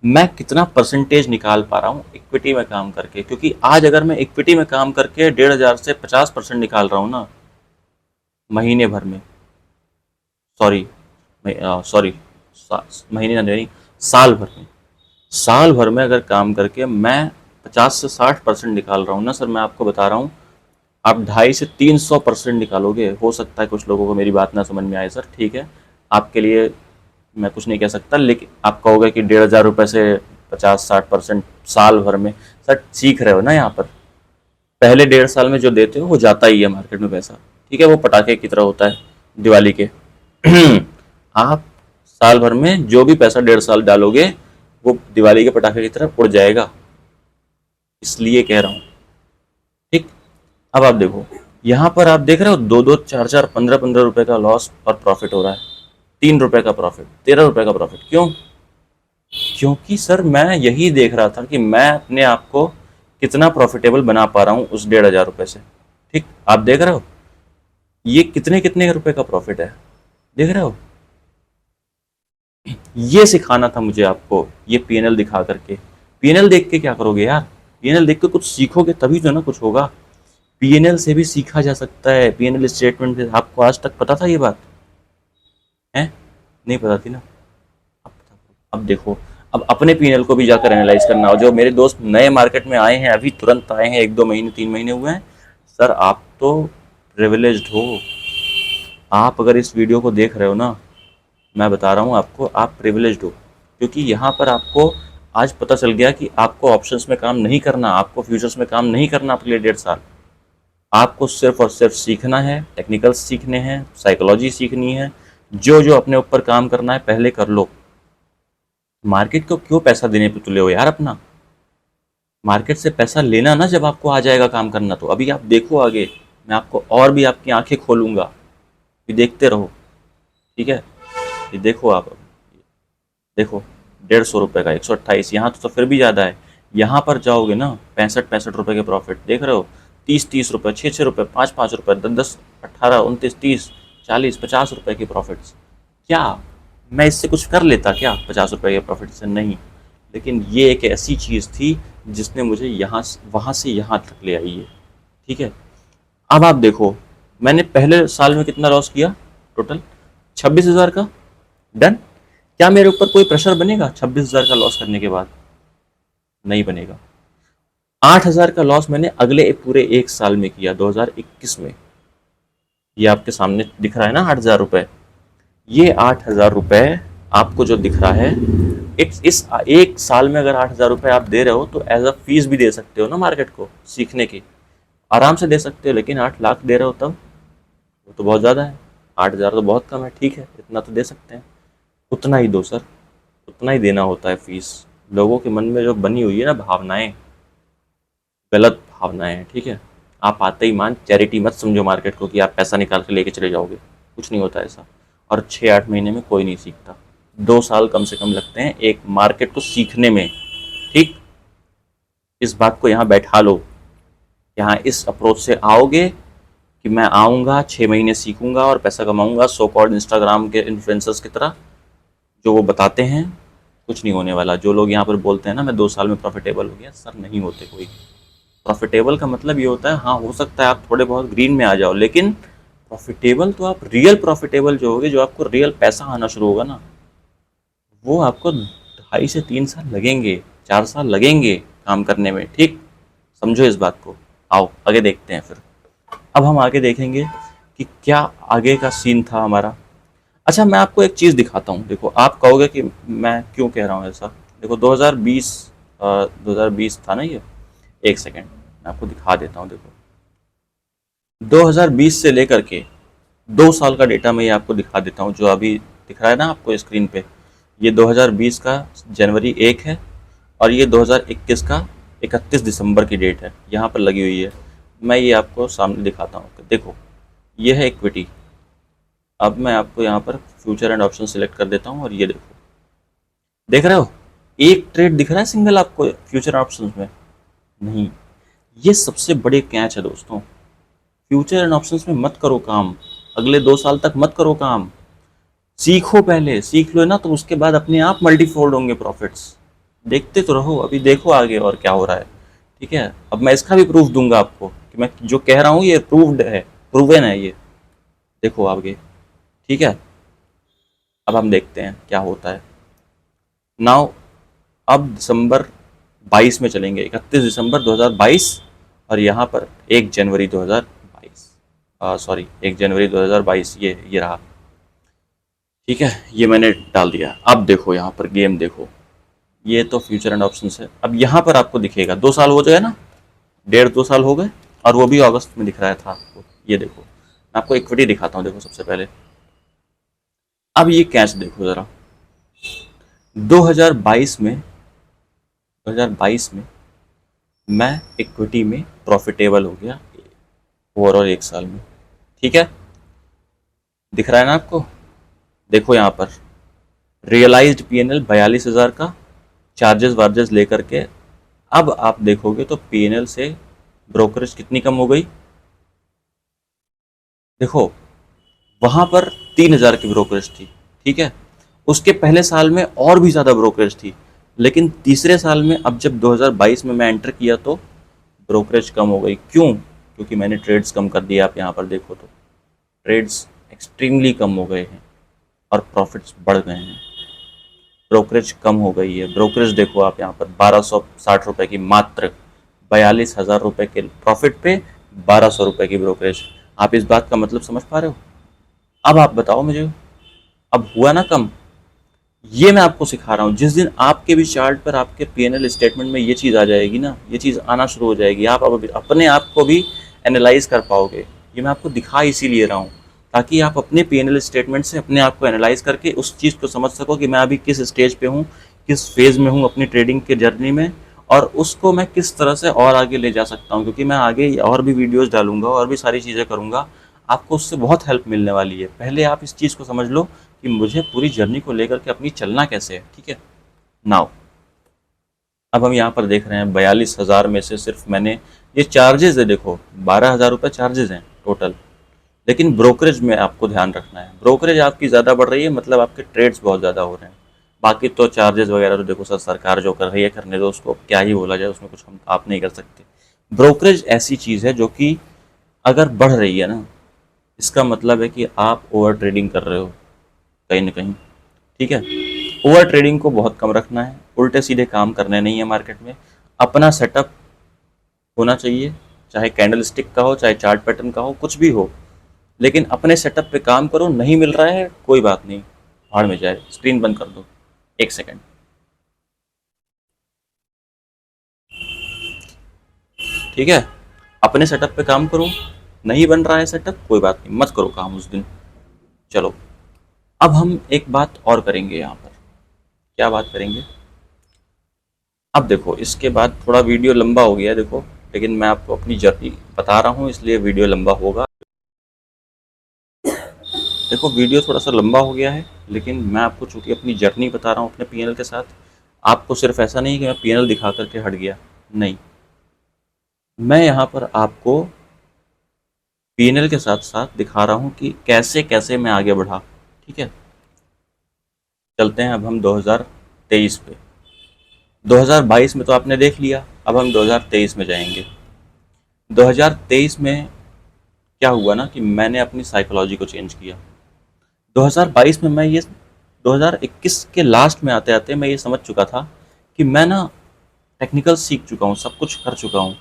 मैं कितना परसेंटेज निकाल पा रहा हूँ इक्विटी में काम करके, क्योंकि आज अगर मैं इक्विटी में काम करके 1.5 हज़ार से 50% निकाल रहा हूँ ना महीने भर में, सॉरी सॉरी, महीने नहीं, साल भर में, साल भर में अगर काम करके मैं 50 से 60% निकाल रहा हूँ ना सर, मैं आपको बता रहा हूँ, आप 250 से 300% निकालोगे। हो सकता है कुछ लोगों को मेरी बात ना समझ में आए सर, ठीक है, आपके लिए मैं कुछ नहीं कह सकता, लेकिन आप कहोगे कि 1.5 हज़ार रुपये से 50-60% साल भर में। सर सीख रहे हो ना यहाँ पर, पहले 1.5 साल में जो देते हो वो जाता ही है मार्केट में पैसा, ठीक है, वो पटाखे की तरह होता है दिवाली के। आप साल भर में जो भी पैसा 1.5 साल डालोगे वो दिवाली के पटाखे की तरह उड़ जाएगा, इसलिए कह रहा हूँ, ठीक। अब आप देखो, यहाँ पर आप देख रहे हो 2-2, 4-4, 15-15 रुपए का लॉस और प्रॉफिट हो रहा है, 3 रुपए का प्रॉफिट, 13 रुपए का प्रॉफिट। क्यों? क्योंकि सर मैं यही देख रहा था कि मैं अपने आप को कितना प्रॉफिटेबल बना पा रहा हूँ उस 1.5 हज़ार रुपए से, ठीक। आप देख रहे हो ये कितने कितने रुपए का प्रॉफिट है, देख रहे हो? ये सिखाना था मुझे आपको, ये पीएनएल दिखा करके। पीएनएल देख के क्या करोगे यार? पीएनएल देख के कुछ सीखोगे तभी तो ना कुछ होगा। पीएनएल से भी सीखा जा सकता है, पीएनएल स्टेटमेंट से। आपको आज तक पता था ये बात है? नहीं पता थी ना? अब देखो, अब अपने पीएनएल को भी जाकर एनालाइज करना हो। जो मेरे दोस्त नए मार्केट में आए हैं, अभी तुरंत आए हैं, 1-2 महीने 3 महीने हुए हैं, सर आप तो प्रिविलेज्ड हो। आप अगर इस वीडियो को देख रहे हो ना, मैं बता रहा हूँ आपको, आप प्रिविलेज्ड हो, क्योंकि यहाँ पर आपको आज पता चल गया कि आपको ऑप्शंस में काम नहीं करना, आपको फ्यूचर्स में काम नहीं करना अगले 1.5 साल। आपको सिर्फ और सिर्फ सीखना है, टेक्निकल्स सीखने हैं, साइकोलॉजी सीखनी है। जो जो अपने ऊपर काम करना है पहले कर लो। मार्केट को क्यों पैसा देने पे तुले हो यार अपना? मार्केट से पैसा लेना ना जब आपको आ जाएगा काम करना। तो अभी आप देखो आगे, मैं आपको और भी आपकी आंखें खोलूंगा, ये देखते रहो, ठीक है? ये देखो आप, देखो 150 रुपये का 128, यहाँ तो फिर भी ज़्यादा है। यहाँ पर जाओगे ना 65-65 रुपये के प्रॉफिट देख रहे हो, 30-30 रुपये, 6-6 रुपये, 5-5 रुपये, 10-10, 18, 29, 30, 40, 50 रुपये की प्रॉफिट्स। क्या मैं इससे कुछ कर लेता क्या 50 रुपये के प्रॉफिट से? नहीं, लेकिन ये एक ऐसी चीज़ थी जिसने मुझे यहाँ वहाँ से यहाँ तक ले आई है, ठीक है। अब आप देखो, मैंने पहले साल में कितना लॉस किया टोटल? 26,000 का। डन। क्या मेरे ऊपर कोई प्रेशर बनेगा 26,000 का लॉस करने के बाद? नहीं बनेगा। 8,000 का लॉस मैंने अगले पूरे एक साल में किया, 2021 में। ये आपके सामने दिख रहा है ना 8,000 रुपये। ये 8,000 रुपये आपको जो दिख रहा है, इस एक साल में अगर 8,000 रुपये आप दे रहे हो तो एज अ फीस भी दे सकते हो ना मार्केट को सीखने की, आराम से दे सकते हो। लेकिन 8 लाख दे रहे हो तब, वो तो बहुत ज़्यादा है। 8,000 तो बहुत कम है, ठीक है, इतना तो दे सकते हैं। उतना ही दो सर, उतना ही देना होता है फीस। लोगों के मन में जो बनी हुई है ना भावनाएं, गलत भावनाएं हैं, ठीक है। आप आते ही मान चैरिटी मत समझो मार्केट को कि आप पैसा निकाल के लेके चले जाओगे, कुछ नहीं होता ऐसा। और 6-8 महीने में कोई नहीं सीखता, 2 साल कम से कम लगते हैं एक मार्केट को सीखने में, ठीक। इस बात को यहाँ बैठा लो। यहाँ इस अप्रोच से आओगे कि मैं आऊँगा 6 महीने सीखूंगा और पैसा कमाऊंगा, सो कॉल्ड इंस्टाग्राम के इन्फ्लुएंसर्स की तरह जो वो बताते हैं, कुछ नहीं होने वाला। जो लोग यहाँ पर बोलते हैं ना मैं 2 साल में प्रॉफिटेबल हो गया, सर नहीं होते कोई। प्रॉफिटेबल का मतलब ये होता है, हाँ हो सकता है आप थोड़े बहुत ग्रीन में आ जाओ, लेकिन प्रॉफिटेबल तो आप रियल प्रॉफिटेबल जो होगे, जो आपको रियल पैसा आना शुरू होगा ना, वो आपको 2.5 से 3 साल लगेंगे, 4 साल लगेंगे काम करने में। ठीक, समझो इस बात को। आओ आगे देखते हैं फिर। अब हम आगे देखेंगे कि क्या आगे का सीन था हमारा। अच्छा, मैं आपको एक चीज़ दिखाता हूँ। देखो, आप कहोगे कि मैं क्यों कह रहा हूँ ऐसा। देखो 2020 था ना ये। एक सेकेंड मैं आपको दिखा देता हूँ। देखो 2020 से लेकर के 2 साल का डेटा मैं ये आपको दिखा देता हूँ, जो अभी दिख रहा है ना आपको स्क्रीन पे। ये 2020 का जनवरी 1 है और ये 2021 का 31 दिसंबर की डेट है, यहाँ पर लगी हुई है। मैं ये आपको सामने दिखाता हूँ। देखो ये है इक्विटी। अब मैं आपको यहाँ पर फ्यूचर एंड ऑप्शन सिलेक्ट कर देता हूँ और ये देखो, देख रहे हो एक ट्रेड दिख रहा है सिंगल आपको फ्यूचर ऑप्शंस में? नहीं, ये सबसे बड़े कैच है दोस्तों। फ्यूचर एंड ऑप्शंस में मत करो काम, अगले 2 साल तक मत करो काम। सीखो, पहले सीख लो ना, तो उसके बाद अपने आप मल्टीफोल्ड होंगे प्रॉफिट्स। देखते तो रहो, अभी देखो आगे और क्या हो रहा है। ठीक है, अब मैं इसका भी प्रूफ दूंगा आपको कि मैं जो कह रहा हूँ ये प्रूव्ड है, प्रूवन है ये। देखो आगे। ठीक है, अब हम देखते हैं क्या होता है। नाउ अब दिसंबर 22 में चलेंगे, 31 दिसंबर 2022 और यहाँ पर 1 जनवरी 2022, सॉरी 1 जनवरी 2022 ये रहा। ठीक है, ये मैंने डाल दिया। अब देखो यहाँ पर गेम देखो, ये तो फ्यूचर एंड ऑप्शंस है। अब यहाँ पर आपको दिखेगा 2 साल हो गए ना, 1.5-2 साल हो गए, और वो भी अगस्त में दिख रहा था आपको। ये देखो मैं आपको इक्विटी दिखाता हूँ। देखो सबसे पहले अब ये कैच देखो ज़रा। 2022 में 2022 में मैं इक्विटी में प्रॉफिटेबल हो गया ओवरऑल 1 साल में। ठीक है, दिख रहा है ना आपको? देखो यहाँ पर रियलाइज्ड पीएनएल 42,000 का, चार्जेस वार्जेस लेकर के। अब आप देखोगे तो पीएनएल से ब्रोकरेज कितनी कम हो गई। देखो वहां पर 3,000 की ब्रोकरेज थी। ठीक है, उसके पहले साल में और भी ज़्यादा ब्रोकरेज थी, लेकिन तीसरे साल में अब जब 2022 में मैं एंटर किया तो ब्रोकरेज कम हो गई। क्यों? क्योंकि मैंने ट्रेड्स कम कर दिए। आप यहाँ पर देखो तो ट्रेड्स एक्सट्रीमली कम हो गए हैं और प्रॉफिट्स बढ़ गए हैं। ब्रोकरेज कम हो गई है। ब्रोकरेज देखो आप यहाँ पर 1260 रुपये की, मात्र 42,000 रुपये के प्रॉफिट पे 1200 रुपये की ब्रोकरेज। आप इस बात का मतलब समझ पा रहे हो? अब आप बताओ मुझे, अब हुआ ना कम? ये मैं आपको सिखा रहा हूँ। जिस दिन आपके भी चार्ट पर, आपके पीएनएल स्टेटमेंट में ये चीज़ आ जाएगी ना, ये चीज़ आना शुरू हो जाएगी, आप अब अपने आप को भी एनालाइज कर पाओगे। ये मैं आपको दिखा इसीलिए रहा हूँ, ताकि आप अपने पीएनएल स्टेटमेंट से अपने आप को एनालाइज करके उस चीज़ को समझ सको कि मैं अभी किस स्टेज पे हूँ, किस फेज़ में हूँ अपनी ट्रेडिंग के जर्नी में, और उसको मैं किस तरह से और आगे ले जा सकता हूँ। क्योंकि मैं आगे और भी वीडियोज़ डालूंगा और भी सारी चीज़ें करूँगा, आपको उससे बहुत हेल्प मिलने वाली है। पहले आप इस चीज़ को समझ लो कि मुझे पूरी जर्नी को लेकर के अपनी चलना कैसे है। ठीक है, नाउ अब हम यहाँ पर देख रहे हैं 42,000 में से सिर्फ मैंने, ये चार्जेज है देखो, 12,000 रुपये चार्जेज हैं टोटल। लेकिन ब्रोकरेज में आपको ध्यान रखना है, ब्रोकरेज आपकी ज़्यादा बढ़ रही है, मतलब आपके ट्रेड्स बहुत ज़्यादा हो रहे हैं। बाकी तो चार्जेस वगैरह तो देखो सर, सरकार जो कर रही है करने दो उसको, क्या ही बोला जाए उसमें, कुछ हम आप नहीं कर सकते। ब्रोकरेज ऐसी चीज़ है जो कि अगर बढ़ रही है ना, इसका मतलब है कि आप ओवर ट्रेडिंग कर रहे हो कहीं ना कहीं। ठीक है, ओवर ट्रेडिंग को बहुत कम रखना है, उल्टे सीधे काम करने नहीं है मार्केट में। अपना सेटअप होना चाहिए, चाहे कैंडल स्टिक का हो, चाहे चार्ट पैटर्न का हो, कुछ भी हो, लेकिन अपने सेटअप पे काम करो। नहीं मिल रहा है कोई बात नहीं, भाड़ में जाए, स्क्रीन बंद कर दो। एक सेकंड। ठीक है, अपने सेटअप पे काम करो। नहीं बन रहा है सेटअप, कोई बात नहीं, मत करो काम उस दिन। चलो अब हम एक बात और करेंगे यहाँ पर। क्या बात करेंगे? अब देखो इसके बाद थोड़ा वीडियो लंबा हो गया देखो, लेकिन मैं आपको अपनी जर्नी बता रहा हूँ इसलिए वीडियो लंबा होगा। देखो वीडियो थोड़ा सा लंबा हो गया है, लेकिन मैं आपको चूंकि अपनी जर्नी बता रहा हूँ अपने पीएनएल के साथ। आपको सिर्फ ऐसा नहीं कि मैं पीएनएल दिखा करके हट गया, नहीं, मैं यहाँ पर आपको पीएनएल के साथ साथ दिखा रहा हूँ कि कैसे कैसे मैं आगे बढ़ा। ठीक है, चलते हैं अब हम 2023 पे। 2022 में तो आपने देख लिया, अब हम 2023 में जाएंगे। 2023 में क्या हुआ ना कि मैंने अपनी साइकोलॉजी को चेंज किया। 2022 में मैं ये 2021 के लास्ट में आते आते मैं ये समझ चुका था कि मैं ना टेक्निकल सीख चुका हूँ, सब कुछ कर चुका हूँ,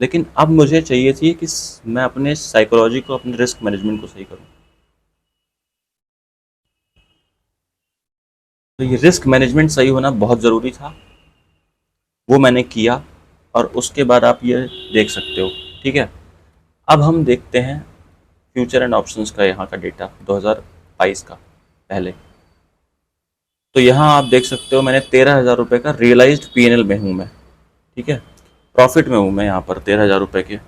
लेकिन अब मुझे चाहिए थी कि मैं अपने साइकोलॉजी को, अपने रिस्क मैनेजमेंट को सही करूँ। तो ये रिस्क मैनेजमेंट सही होना बहुत ज़रूरी था, वो मैंने किया, और उसके बाद आप ये देख सकते हो। ठीक है, अब हम देखते हैं फ्यूचर एंड ऑप्शंस का यहाँ का डेटा 2022 का पहले। तो यहाँ आप देख सकते हो मैंने 13,000 रुपये का रियलाइज्ड पीएनएल में हूँ मैं। ठीक है, प्रॉफिट में हूँ मैं यहाँ पर 13,000 रुपये के।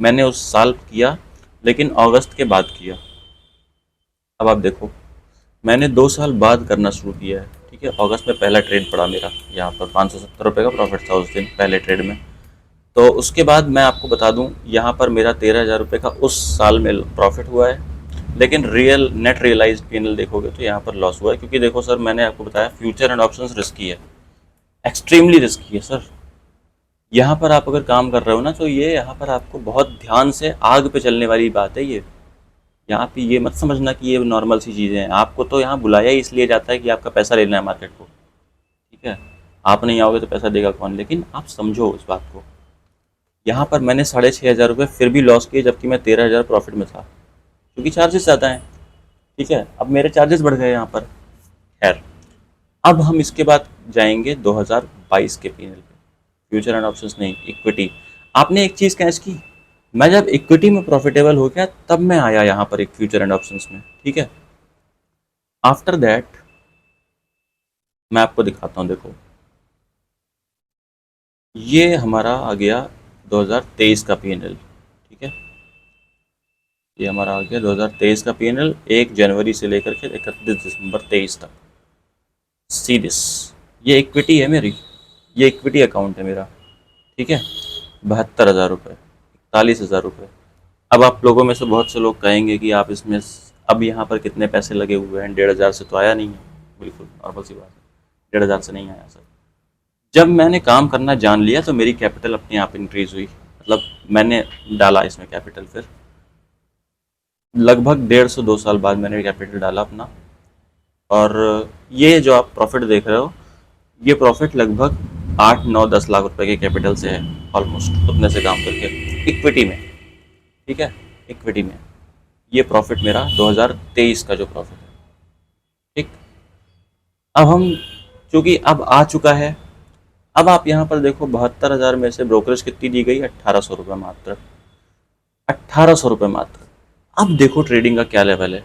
मैंने उस साल किया, लेकिन अगस्त के बाद किया। अब आप देखो, मैंने 2 साल बाद करना शुरू किया है। ठीक है, अगस्त में पहला ट्रेड पड़ा मेरा, यहाँ पर 570 रुपये का प्रॉफिट था उस दिन पहले ट्रेड में। तो उसके बाद मैं आपको बता दूं, यहाँ पर मेरा 13,000 रुपये का उस साल में प्रॉफिट हुआ है, लेकिन रियल नेट रियलाइज पीएनएल देखोगे तो यहाँ पर लॉस हुआ है। क्योंकि देखो सर, मैंने आपको बताया फ्यूचर एंड ऑप्शंस रिस्की है, एक्सट्रीमली रिस्की है सर। यहाँ पर आप अगर काम कर रहे हो ना, तो ये यहाँ पर आपको बहुत ध्यान से आग पे चलने वाली बात है ये। यहाँ पे ये मत समझना कि ये नॉर्मल सी चीज़ें हैं। आपको तो यहाँ बुलाया ही इसलिए जाता है कि आपका पैसा लेना है मार्केट को। ठीक है, आप नहीं आओगे तो पैसा देगा कौन? लेकिन आप समझो उस बात को। यहाँ पर मैंने 6,500 रुपये फिर भी लॉस किए, जबकि मैं 13,000 प्रॉफिट में था, क्योंकि चार्जेस ज़्यादा हैं। ठीक है, अब मेरे चार्जेस बढ़ गए यहाँ पर। खैर, अब हम इसके बाद जाएंगे 2022 के पीएनएल पे। फ्यूचर एंड ऑप्शंस नहीं, इक्विटी। आपने एक चीज़ कैच की, मैं जब इक्विटी में प्रॉफिटेबल हो गया तब मैं आया यहाँ पर एक फ्यूचर एंड ऑप्शंस में। ठीक है, आफ्टर दैट मैं आपको दिखाता हूँ। देखो, ये हमारा आ गया 2023 का पीएनएल। ठीक है, ये हमारा आ गया 2023 का पीएनएल, 1 जनवरी से लेकर के 31 दिसंबर 23 तक। सी दिस, ये इक्विटी है मेरी, ये इक्विटी अकाउंट है मेरा। ठीक है, 72,000 रुपये, 41,000 रुपये। अब आप लोगों में से बहुत से लोग कहेंगे कि आप इसमें अब यहाँ पर कितने पैसे लगे हुए हैं, 1,500 से तो आया नहीं है। बिल्कुल नॉर्मल सी बात है, 1,500 से नहीं आया सर। जब मैंने काम करना जान लिया तो मेरी कैपिटल अपने आप इंक्रीज हुई, मतलब मैंने डाला इसमें कैपिटल। फिर लगभग 1.5 से 2 साल बाद मैंने कैपिटल डाला अपना, और ये जो आप प्रॉफिट देख रहे हो, ये प्रॉफिट लगभग 8, 9, 10 लाख रुपए के कैपिटल से है, ऑलमोस्ट उतने से काम करके, इक्विटी में। ठीक है, इक्विटी में ये प्रॉफिट मेरा 2023 का जो प्रॉफिट है। ठीक, अब हम, चूंकि अब आ चुका है, अब आप यहाँ पर देखो 72,000 में से ब्रोकरेज कितनी दी गई? 1,800 रुपये मात्र, 1,800 रुपये मात्र। अब देखो ट्रेडिंग का क्या लेवल है।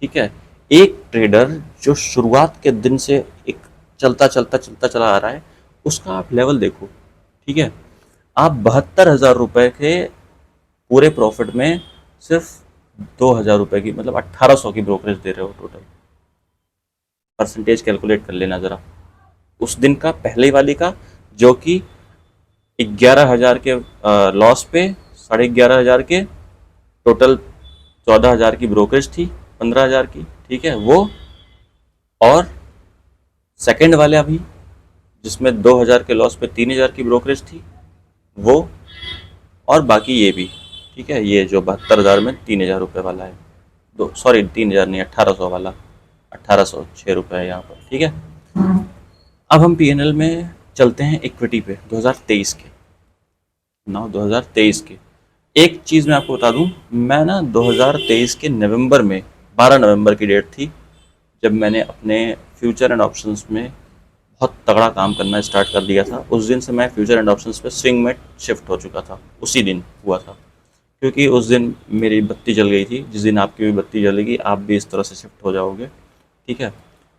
ठीक है, एक ट्रेडर जो शुरुआत के दिन से एक चलता चलता चलता चला आ रहा है, उसका आप लेवल देखो। ठीक है, आप 72,000 रुपये के पूरे प्रॉफिट में सिर्फ 2,000 रुपये की, मतलब 1,800 की ब्रोकरेज दे रहे हो टोटल। परसेंटेज कैलकुलेट कर लेना ज़रा उस दिन का, पहले वाली का, जो कि 11,000 के लॉस पे 11,500 के टोटल, 14,000 की ब्रोकरेज थी, 15,000 की। ठीक है, वो, और सेकंड वाले अभी जिसमें 2,000 के लॉस पे 3,000 की ब्रोकरेज थी, वो, और बाकी ये भी। ठीक है, ये जो 72,000 में 3,000 रुपये वाला है, दो, सॉरी 3,000 नहीं, 1,800 वाला, 1,806 रुपये है यहाँ पर। ठीक है, अब हम पीएनएल में चलते हैं इक्विटी पे 2023 के। ना 2023 के, एक चीज़ मैं आपको बता दूं, मैं ना 2023 के नवंबर में, 12 नवंबर की डेट थी जब मैंने अपने फ्यूचर एंड ऑप्शंस में बहुत तगड़ा काम करना स्टार्ट कर दिया था। उस दिन से मैं फ्यूचर एंड ऑप्शंस पे स्विंग में शिफ्ट हो चुका था, उसी दिन हुआ था। क्योंकि उस दिन मेरी बत्ती जल गई थी, जिस दिन आपकी भी बत्ती जलेगी आप भी इस तरह से शिफ्ट हो जाओगे। ठीक है,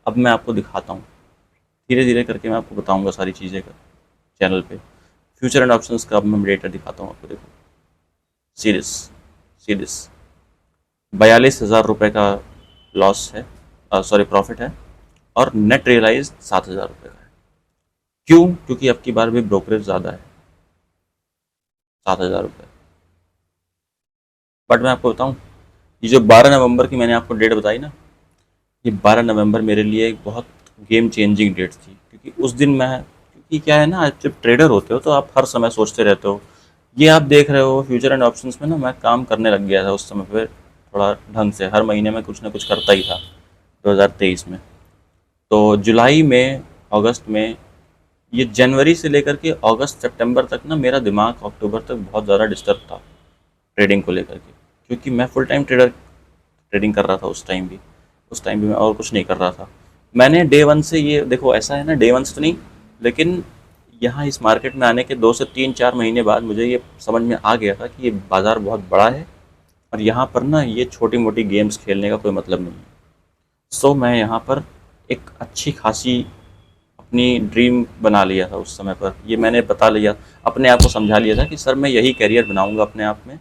अब मैं आपको दिखाता हूँ, धीरे धीरे करके मैं आपको बताऊँगा सारी चीज़ें का चैनल पे। फ्यूचर एंड ऑप्शंस का अब मैं डेटा दिखाता हूँ आपको। देखो, सीरीज सीरीज 42,000 रुपये का लॉस है, सॉरी प्रॉफिट है, और नेट रियलाइज 7,000 रुपये का है। क्यों? क्योंकि अब की बार भी ब्रोकरेज ज़्यादा है। 7,000 रुपये। बट मैं आपको बताऊं, ये जो 12 नवंबर की मैंने आपको डेट बताई ना, ये 12 नवंबर मेरे लिए एक बहुत गेम चेंजिंग डेट थी, क्योंकि उस दिन मैं, क्योंकि क्या है ना, आप जब ट्रेडर होते हो तो आप हर समय सोचते रहते हो। ये आप देख रहे हो फ्यूचर एंड ऑप्शंस में ना, मैं काम करने लग गया था उस समय पे थोड़ा ढंग से, हर महीने में कुछ ना कुछ करता ही था 2023 में। तो जुलाई में, अगस्त में, ये जनवरी से लेकर के अगस्त सितंबर तक ना मेरा दिमाग अक्टूबर तक बहुत ज़्यादा डिस्टर्ब था ट्रेडिंग को लेकर के, क्योंकि मैं फुल टाइम ट्रेडिंग कर रहा था उस टाइम भी मैं और कुछ नहीं कर रहा था। मैंने डे वन से, ये देखो ऐसा है ना, डे वन से तो नहीं, लेकिन यहाँ इस मार्केट में आने के 2 से 3 4 महीने बाद मुझे ये समझ में आ गया था कि ये बाज़ार बहुत बड़ा है, और यहाँ पर ना ये छोटी मोटी गेम्स खेलने का कोई मतलब नहीं है। सो मैं यहाँ पर एक अच्छी खासी अपनी ड्रीम बना लिया था उस समय पर, ये मैंने बता लिया, अपने आप को समझा लिया था कि सर मैं यही करियर बनाऊंगा अपने आप में।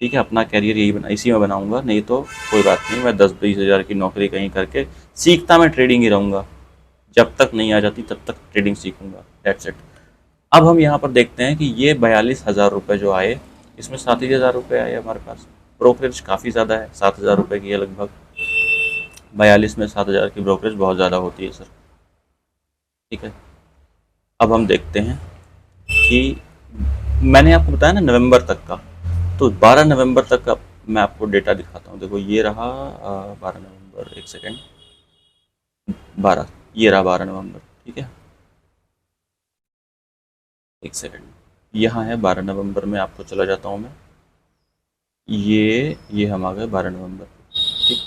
ठीक है, अपना करियर यही बना, इसी में बनाऊंगा, नहीं तो कोई बात नहीं, मैं 10-20 हज़ार की नौकरी कहीं करके सीखता मैं ट्रेडिंग ही रहूंगा, जब तक नहीं आ जाती तब तक ट्रेडिंग सीखूंगा, दैट्स इट। अब हम यहाँ पर देखते हैं कि ये 42,000 रुपये जो आए, इसमें 37,000 रुपये आए हमारे पास। ब्रोकरेज काफ़ी ज़्यादा है, 7,000 रुपये की है लगभग। 42 में 7,000 की ब्रोकरेज बहुत ज़्यादा होती है सर। ठीक है, अब हम देखते हैं कि मैंने आपको बताया ना नवंबर तक का, तो 12 नवंबर तक का मैं आपको डेटा दिखाता हूँ। देखो ये रहा 12 नवंबर, एक सेकेंड, 12, ये रहा 12 नवंबर। ठीक है, एक सेकेंड, यहाँ है 12 नवंबर में, आपको चला जाता हूँ मैं। ये हम आ गए 12 नवंबर। ठीक,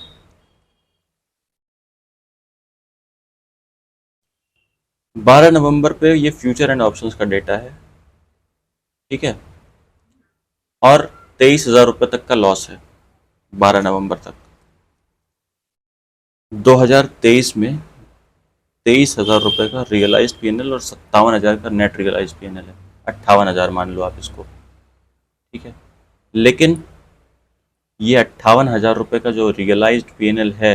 12 नवंबर पे ये फ्यूचर एंड ऑप्शंस का डेटा है। ठीक है, और 23,000 रुपये तक का लॉस है 12 नवंबर तक। 2023 में 23,000 रुपये का रियलाइज्ड पीएनएल और 57,000 का नेट रियलाइज्ड पीएनएल है। 58,000 मान लो आप इसको। ठीक है, लेकिन ये 58,000 रुपये का जो रियलाइज्ड पीएनएल है,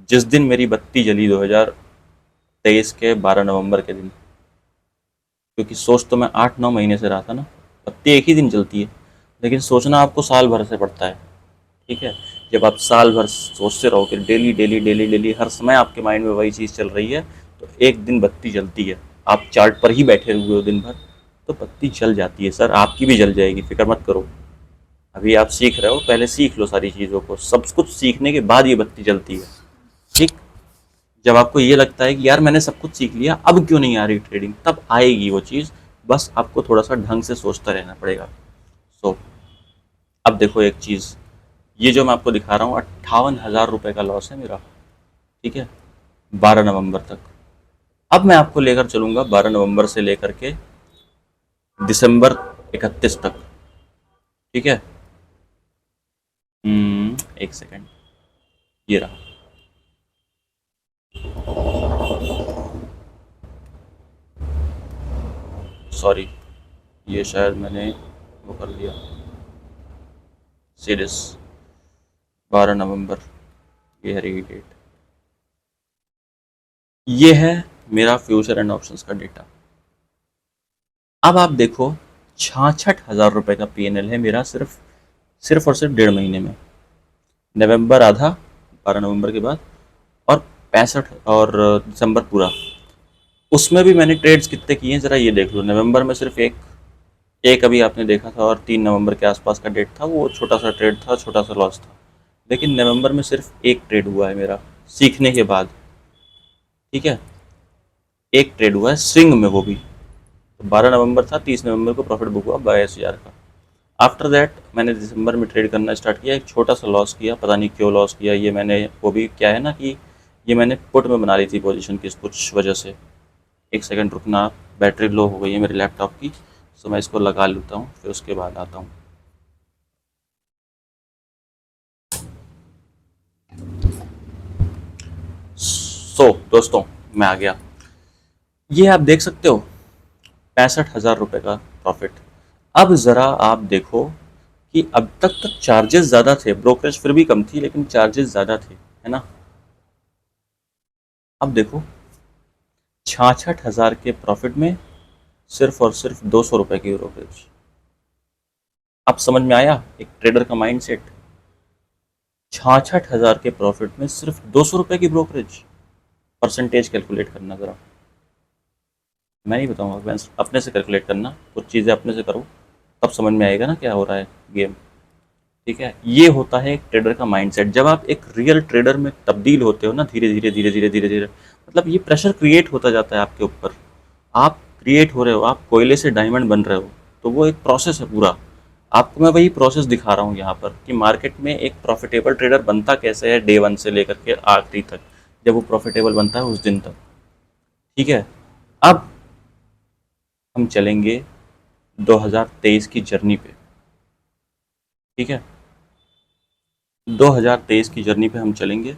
जिस दिन मेरी बत्ती जली 2023 के 12 नवंबर के दिन, क्योंकि सोच तो मैं 8-9 महीने से रहा था ना, बत्ती एक ही दिन जलती है, लेकिन सोचना आपको साल भर से पड़ता है। ठीक है, जब आप साल भर सोचते रहोगे, डेली डेली डेली डेली हर समय आपके माइंड में वही चीज़ चल रही है, तो एक दिन बत्ती जलती है। आप चार्ट पर ही बैठे हुए हो दिन भर, तो बत्ती जल जाती है सर, आपकी भी जल जाएगी, फिक्र मत करो। अभी आप सीख रहे हो, पहले सीख लो सारी चीज़ों को, सब कुछ सीखने के बाद ये बत्ती जलती है। ठीक, जब आपको ये लगता है कि यार मैंने सब कुछ सीख लिया, अब क्यों नहीं आ रही ट्रेडिंग, तब आएगी वो चीज़। बस आपको थोड़ा सा ढंग से सोचता रहना पड़ेगा। सो अब देखो एक चीज़, ये जो मैं आपको दिखा रहा हूँ, 58,000 रुपये का लॉस है मेरा। ठीक है, 12 नवंबर तक। अब मैं आपको लेकर चलूंगा 12 नवंबर से लेकर के दिसंबर 31 तक। ठीक है, एक सेकेंड, ये रहा। सॉरी, ये शायद मैंने वो कर लिया, सीरीज 12 नवंबर, ये है रही डेट। ये है मेरा फ्यूचर एंड ऑप्शंस का डेटा। अब आप देखो, 66,000 रुपये का पीएनएल है मेरा, सिर्फ सिर्फ और सिर्फ 1.5 महीने में। नवंबर आधा, 12 नवंबर के बाद, और 65, और दिसंबर पूरा। उसमें भी मैंने ट्रेड्स कितने किए हैं ज़रा ये देख लो। नवंबर में सिर्फ एक, एक अभी आपने देखा था, और 3 नवंबर के आसपास का डेट था, वो छोटा सा ट्रेड था, छोटा सा लॉस था। लेकिन नवंबर में सिर्फ एक ट्रेड हुआ है मेरा, सीखने के बाद। ठीक है, एक ट्रेड हुआ है स्विंग में, वो भी। तो 12 नवंबर था, 30 नवंबर को प्रॉफिट बुक हुआ 22,000 का। आफ्टर दैट मैंने दिसंबर में ट्रेड करना स्टार्ट किया, एक छोटा सा लॉस किया, पता नहीं क्यों लॉस किया ये मैंने, वो भी क्या है ना कि ये मैंने पुट में बना ली थी पोजीशन की कुछ वजह से। एक सेकंड रुकना, बैटरी लो हो गई है मेरे लैपटॉप की, तो मैं इसको लगा लेता हूँ, फिर उसके बाद आता हूँ। दोस्तों, मैं आ गया। ये आप देख सकते हो 65,000 रुपये का प्रॉफिट। अब ज़रा आप देखो कि अब तक तो चार्जेस ज़्यादा थे, ब्रोकरेज फिर भी कम थी, लेकिन चार्जेस ज़्यादा थे, है ना। अब देखो 66,000 के प्रॉफिट में सिर्फ और सिर्फ 200 रुपये की ब्रोकरेज। अब समझ में आया एक ट्रेडर का माइंडसेट। 66,000 के प्रॉफिट में सिर्फ 200 रुपए की ब्रोकरेज। परसेंटेज कैलकुलेट करना जरा, मैं नहीं बताऊंगा, मैं अपने से कैलकुलेट करना, कुछ चीज़ें अपने से करो, तब समझ में आएगा ना क्या हो रहा है गेम। ठीक है, ये होता है एक ट्रेडर का माइंडसेट। जब आप एक रियल ट्रेडर में तब्दील होते हो ना, धीरे धीरे धीरे धीरे धीरे धीरे, मतलब ये प्रेशर क्रिएट होता जाता है आपके ऊपर। आप क्रिएट हो रहे हो, आप कोयले से डायमंड बन रहे हो, तो वो एक प्रोसेस है पूरा। आपको मैं वही प्रोसेस दिखा रहा हूँ यहाँ पर कि मार्केट में एक प्रॉफिटेबल ट्रेडर बनता कैसे है, डे वन से लेकर के आखिरी तक, जब वो प्रॉफिटेबल बनता है उस दिन तक। ठीक है, अब हम चलेंगे 2023 की जर्नी पे। ठीक है, 2023 की जर्नी पे हम चलेंगे।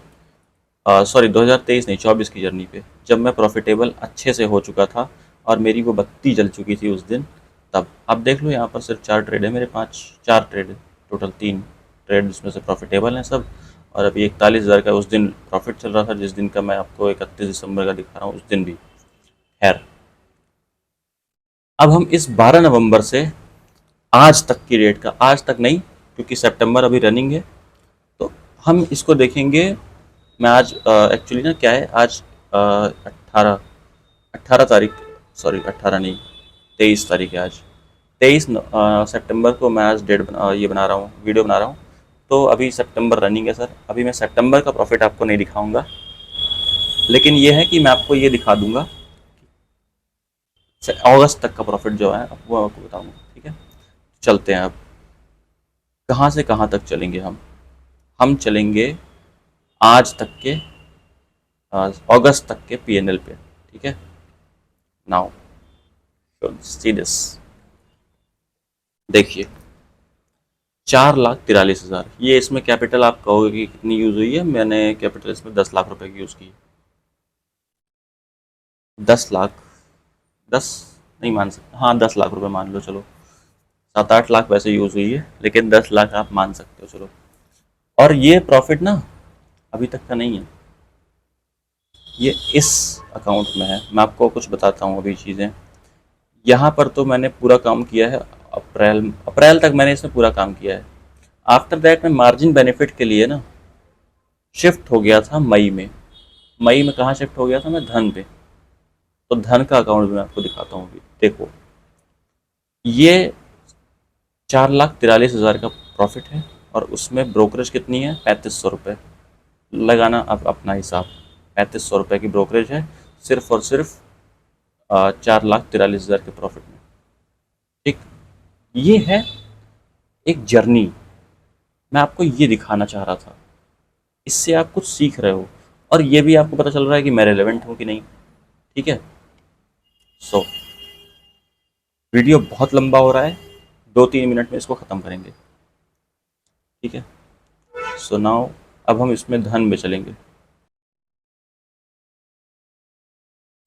सॉरी, 2023 नहीं, 24 की जर्नी पे, जब मैं प्रॉफिटेबल अच्छे से हो चुका था और मेरी वो बत्ती जल चुकी थी उस दिन। तब आप देख लो, यहाँ पर सिर्फ 4 ट्रेड है मेरे, 4 ट्रेड है टोटल, 3 ट्रेड जिसमें से प्रॉफिटेबल हैं सब। और अभी 41,000 का उस दिन प्रॉफिट चल रहा था, जिस दिन का मैं आपको 31 दिसंबर का दिखा रहा हूँ, उस दिन भी। खैर, अब हम इस 12 नवंबर से आज तक की रेट का, आज तक नहीं क्योंकि सितंबर अभी रनिंग है, तो हम इसको देखेंगे। मैं आज एक्चुअली ना क्या है, आज 18 तारीख, सॉरी 18 नहीं, 23 तारीख है आज। 23 सितंबर को मैं आज ये बना रहा हूँ, वीडियो बना रहा हूँ। तो अभी सितंबर रनिंग है सर, अभी मैं सितंबर का प्रॉफिट आपको नहीं दिखाऊंगा, लेकिन ये है कि मैं आपको ये दिखा दूंगा अगस्त तक का प्रॉफिट जो है वो मैं आपको बताऊंगा। ठीक है, चलते हैं अब, कहाँ से कहाँ तक चलेंगे हम चलेंगे आज तक के, अगस्त तक के पीएनएल पे। ठीक है, नाउ सी दिस, देखिए 4,43,000, ये इसमें कैपिटल आप कहोगे कि कितनी यूज़ हुई है, मैंने कैपिटल इसमें 10 लाख रुपए की यूज़ की। 10 लाख, 10 नहीं मान सकते, हाँ 10 लाख रुपए मान लो, चलो 7-8 लाख वैसे यूज़ हुई है, लेकिन 10 लाख आप मान सकते हो, चलो। और ये प्रॉफिट ना अभी तक का नहीं है, ये इस अकाउंट में है। मैं आपको कुछ बताता हूँ अभी चीज़ें। यहाँ पर तो मैंने पूरा काम किया है, अप्रैल अप्रैल तक मैंने इसमें पूरा काम किया है। आफ्टर दैट मैं मार्जिन बेनिफिट के लिए ना शिफ्ट हो गया था मई में। मई में कहाँ शिफ्ट हो गया था मैं, धन पे। तो धन का अकाउंट भी मैं आपको दिखाता हूँ अभी, देखो ये 4,43,000 का प्रॉफिट है, और उसमें ब्रोकरेज कितनी है, 3500 रुपये। लगाना आप अपना हिसाब, 3500 रुपये की ब्रोकरेज है, सिर्फ और सिर्फ 4,43,000 के प्रॉफिट में। ठीक, ये है एक जर्नी, मैं आपको ये दिखाना चाह रहा था, इससे आप कुछ सीख रहे हो, और ये भी आपको पता चल रहा है कि मैं रेलेवेंट हूँ कि नहीं। ठीक है, सो वीडियो बहुत लंबा हो रहा है, 2-3 मिनट में इसको ख़त्म करेंगे। ठीक है, सो नाउ अब हम इसमें धन में चलेंगे।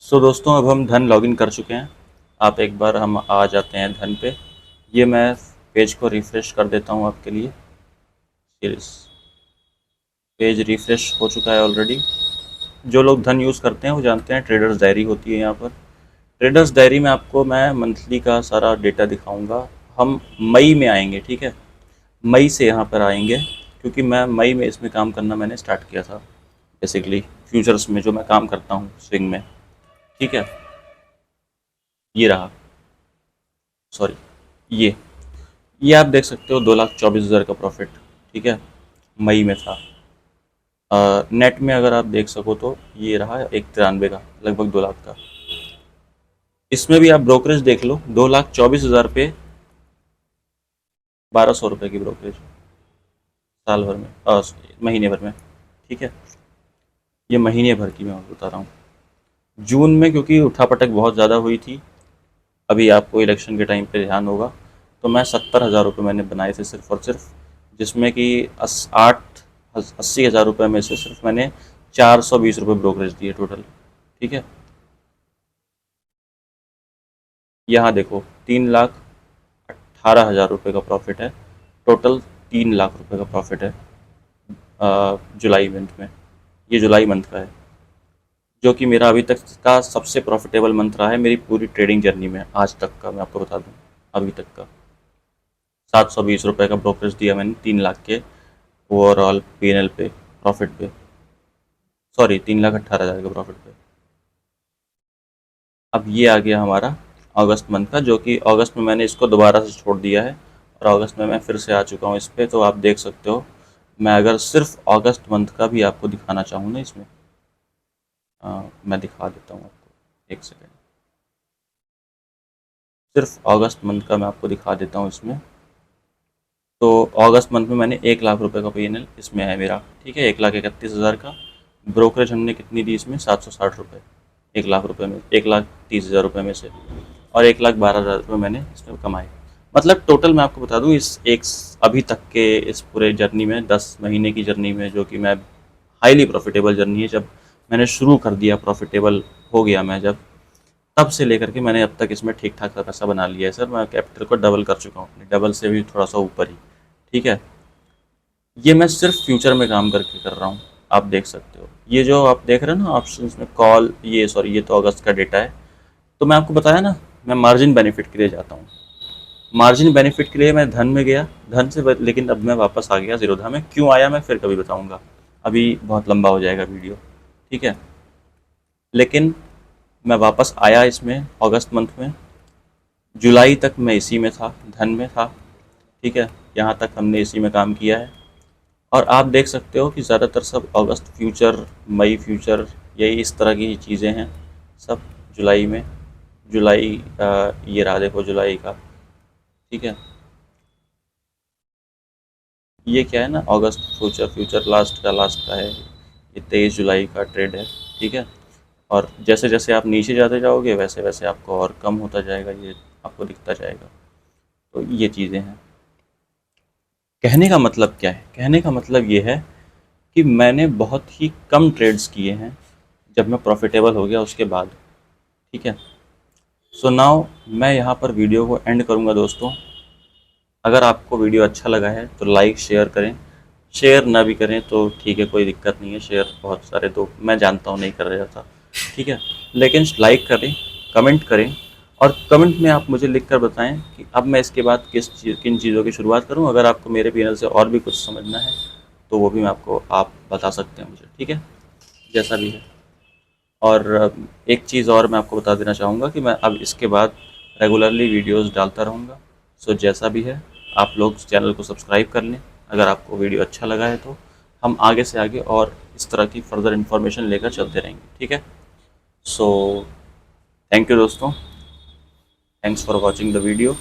सो दोस्तों, अब हम धन लॉगिन कर चुके हैं। आप एक बार हम आ जाते हैं धन पे। ये मैं पेज को रिफ़्रेश कर देता हूँ आपके लिए। सीरीज पेज रिफ़्रेश हो चुका है ऑलरेडी। जो लोग धन यूज़ करते हैं वो जानते हैं, ट्रेडर्स डायरी होती है यहाँ पर। ट्रेडर्स डायरी में आपको मैं मंथली का सारा डेटा दिखाऊंगा। हम मई में आएंगे, ठीक है, मई से यहाँ पर आएंगे, क्योंकि मैं मई में इसमें काम करना मैंने स्टार्ट किया था, बेसिकली फ्यूचर्स में जो मैं काम करता हूँ स्विंग में। ठीक है, ये रहा, सॉरी, ये आप देख सकते हो 2,24,000 का प्रॉफिट। ठीक है, मई में था। नेट में अगर आप देख सको तो ये रहा 1,93 का, लगभग 2 लाख का। इसमें भी आप ब्रोकरेज देख लो, 2,24,000 पे 1,200 रुपये की ब्रोकरेज साल भर में, महीने भर में। ठीक है, ये महीने भर की मैं आपको बता रहा हूँ। जून में क्योंकि उठापटक बहुत ज़्यादा हुई थी, अभी आपको इलेक्शन के टाइम पे ध्यान होगा, तो मैं 70,000 रुपये मैंने बनाए थे सिर्फ और सिर्फ, जिसमें कि 80,000 रुपये में से सिर्फ मैंने 420 रुपये ब्रोकरेज दिए टोटल। ठीक है, यहाँ देखो 3,18,000 रुपये का प्रॉफिट है टोटल, 3 लाख रुपये का प्रॉफिट है जुलाई मंथ में। ये जुलाई मंथ का है, जो कि मेरा अभी तक का सबसे प्रॉफिटेबल मंथ रहा है मेरी पूरी ट्रेडिंग जर्नी में, आज तक का मैं आपको बता दूं, अभी तक का ₹720 का ब्रोकरेज दिया मैंने 3 लाख के ओवरऑल P&L पे, प्रॉफिट पे, सॉरी 3,18,000 के प्रॉफिट पे। अब ये आ गया हमारा अगस्त मंथ का, जो कि अगस्त में मैंने इसको दोबारा से छोड़ दिया है और अगस्त में मैं फिर से आ चुका हूँ इस पे। तो आप देख सकते हो, मैं अगर सिर्फ अगस्त मंथ का भी आपको दिखाना चाहूँ ना इसमें, मैं दिखा देता हूँ आपको, एक सेकेंड। सिर्फ अगस्त मंथ का मैं आपको दिखा देता हूँ इसमें। तो अगस्त मंथ में मैंने 1 लाख रुपए का P&L इसमें है मेरा, ठीक है, 1,31,000 का। ब्रोकरेज हमने कितनी दी इसमें, 760 रुपये, 1 लाख रुपए में, 1,30,000 रुपये में से, और 1,12,000 रुपये मैंने इसमें कमाए। मतलब टोटल मैं आपको बता दूं, इस एक अभी तक के इस पूरे जर्नी में, 10 महीने की जर्नी में, जो कि मैं हाईली प्रॉफिटेबल जर्नी है, जब मैंने शुरू कर दिया प्रॉफिटेबल हो गया मैं जब, तब से लेकर के मैंने अब तक इसमें ठीक ठाक सा पैसा बना लिया है सर। मैं कैपिटल को डबल कर चुका हूँ, अपने डबल से भी थोड़ा सा ऊपर ही, ठीक है। ये मैं सिर्फ फ्यूचर में काम करके कर रहा हूँ, आप देख सकते हो। ये जो आप देख रहे हो ना ऑप्शन में कॉल, ये सॉरी, ये तो अगस्त का डेटा है। तो मैं आपको बताया ना, मैं मार्जिन बेनिफिट के लिए जाता हूँ। मार्जिन बेनिफिट के लिए मैं धन में गया, धन से लेकिन अब मैं वापस आ गया ज़ीरोधा में। क्यों आया मैं फिर कभी बताऊँगा, अभी बहुत लंबा हो जाएगा वीडियो, ठीक है। लेकिन मैं वापस आया इसमें अगस्त मंथ में। जुलाई तक मैं इसी में था, धन में था, ठीक है। यहाँ तक हमने इसी में काम किया है। और आप देख सकते हो कि ज़्यादातर सब अगस्त फ्यूचर, मई फ्यूचर, यही इस तरह की चीज़ें हैं सब। जुलाई में, जुलाई ये रहा देखो जुलाई का, ठीक है। ये क्या है ना, अगस्त फ्यूचर, फ्यूचर लास्ट का है, ये 23 जुलाई का ट्रेड है, ठीक है। और जैसे जैसे आप नीचे जाते जाओगे वैसे वैसे आपको और कम होता जाएगा, ये आपको दिखता जाएगा। तो ये चीज़ें हैं। कहने का मतलब क्या है, कहने का मतलब ये है कि मैंने बहुत ही कम ट्रेड्स किए हैं जब मैं प्रॉफिटेबल हो गया उसके बाद, ठीक है। सो नाउ मैं यहाँ पर वीडियो को एंड करूँगा दोस्तों। अगर आपको वीडियो अच्छा लगा है तो लाइक शेयर करें, शेयर ना भी करें तो ठीक है, कोई दिक्कत नहीं है। शेयर बहुत सारे तो मैं जानता हूँ नहीं कर रहा था, ठीक है, लेकिन लाइक करें, कमेंट करें, और कमेंट में आप मुझे लिख कर बताएं कि अब मैं इसके बाद किन चीज़ों की शुरुआत करूं। अगर आपको मेरे P&L से और भी कुछ समझना है तो वो भी मैं आपको आप बता सकते हैं मुझे, ठीक है, जैसा भी है। और एक चीज़ और मैं आपको बता देना चाहूँगा कि मैं अब इसके बाद रेगुलरली वीडियोस डालता रहूँगा। सो जैसा भी है, आप लोग चैनल को सब्सक्राइब कर लें। अगर आपको वीडियो अच्छा लगा है तो हम आगे से आगे और इस तरह की फर्दर इन्फॉर्मेशन लेकर चलते रहेंगे, ठीक है। सो थैंक यू दोस्तों, thanks for watching the video,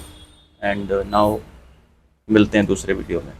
and now मिलते हैं दूसरे वीडियो में।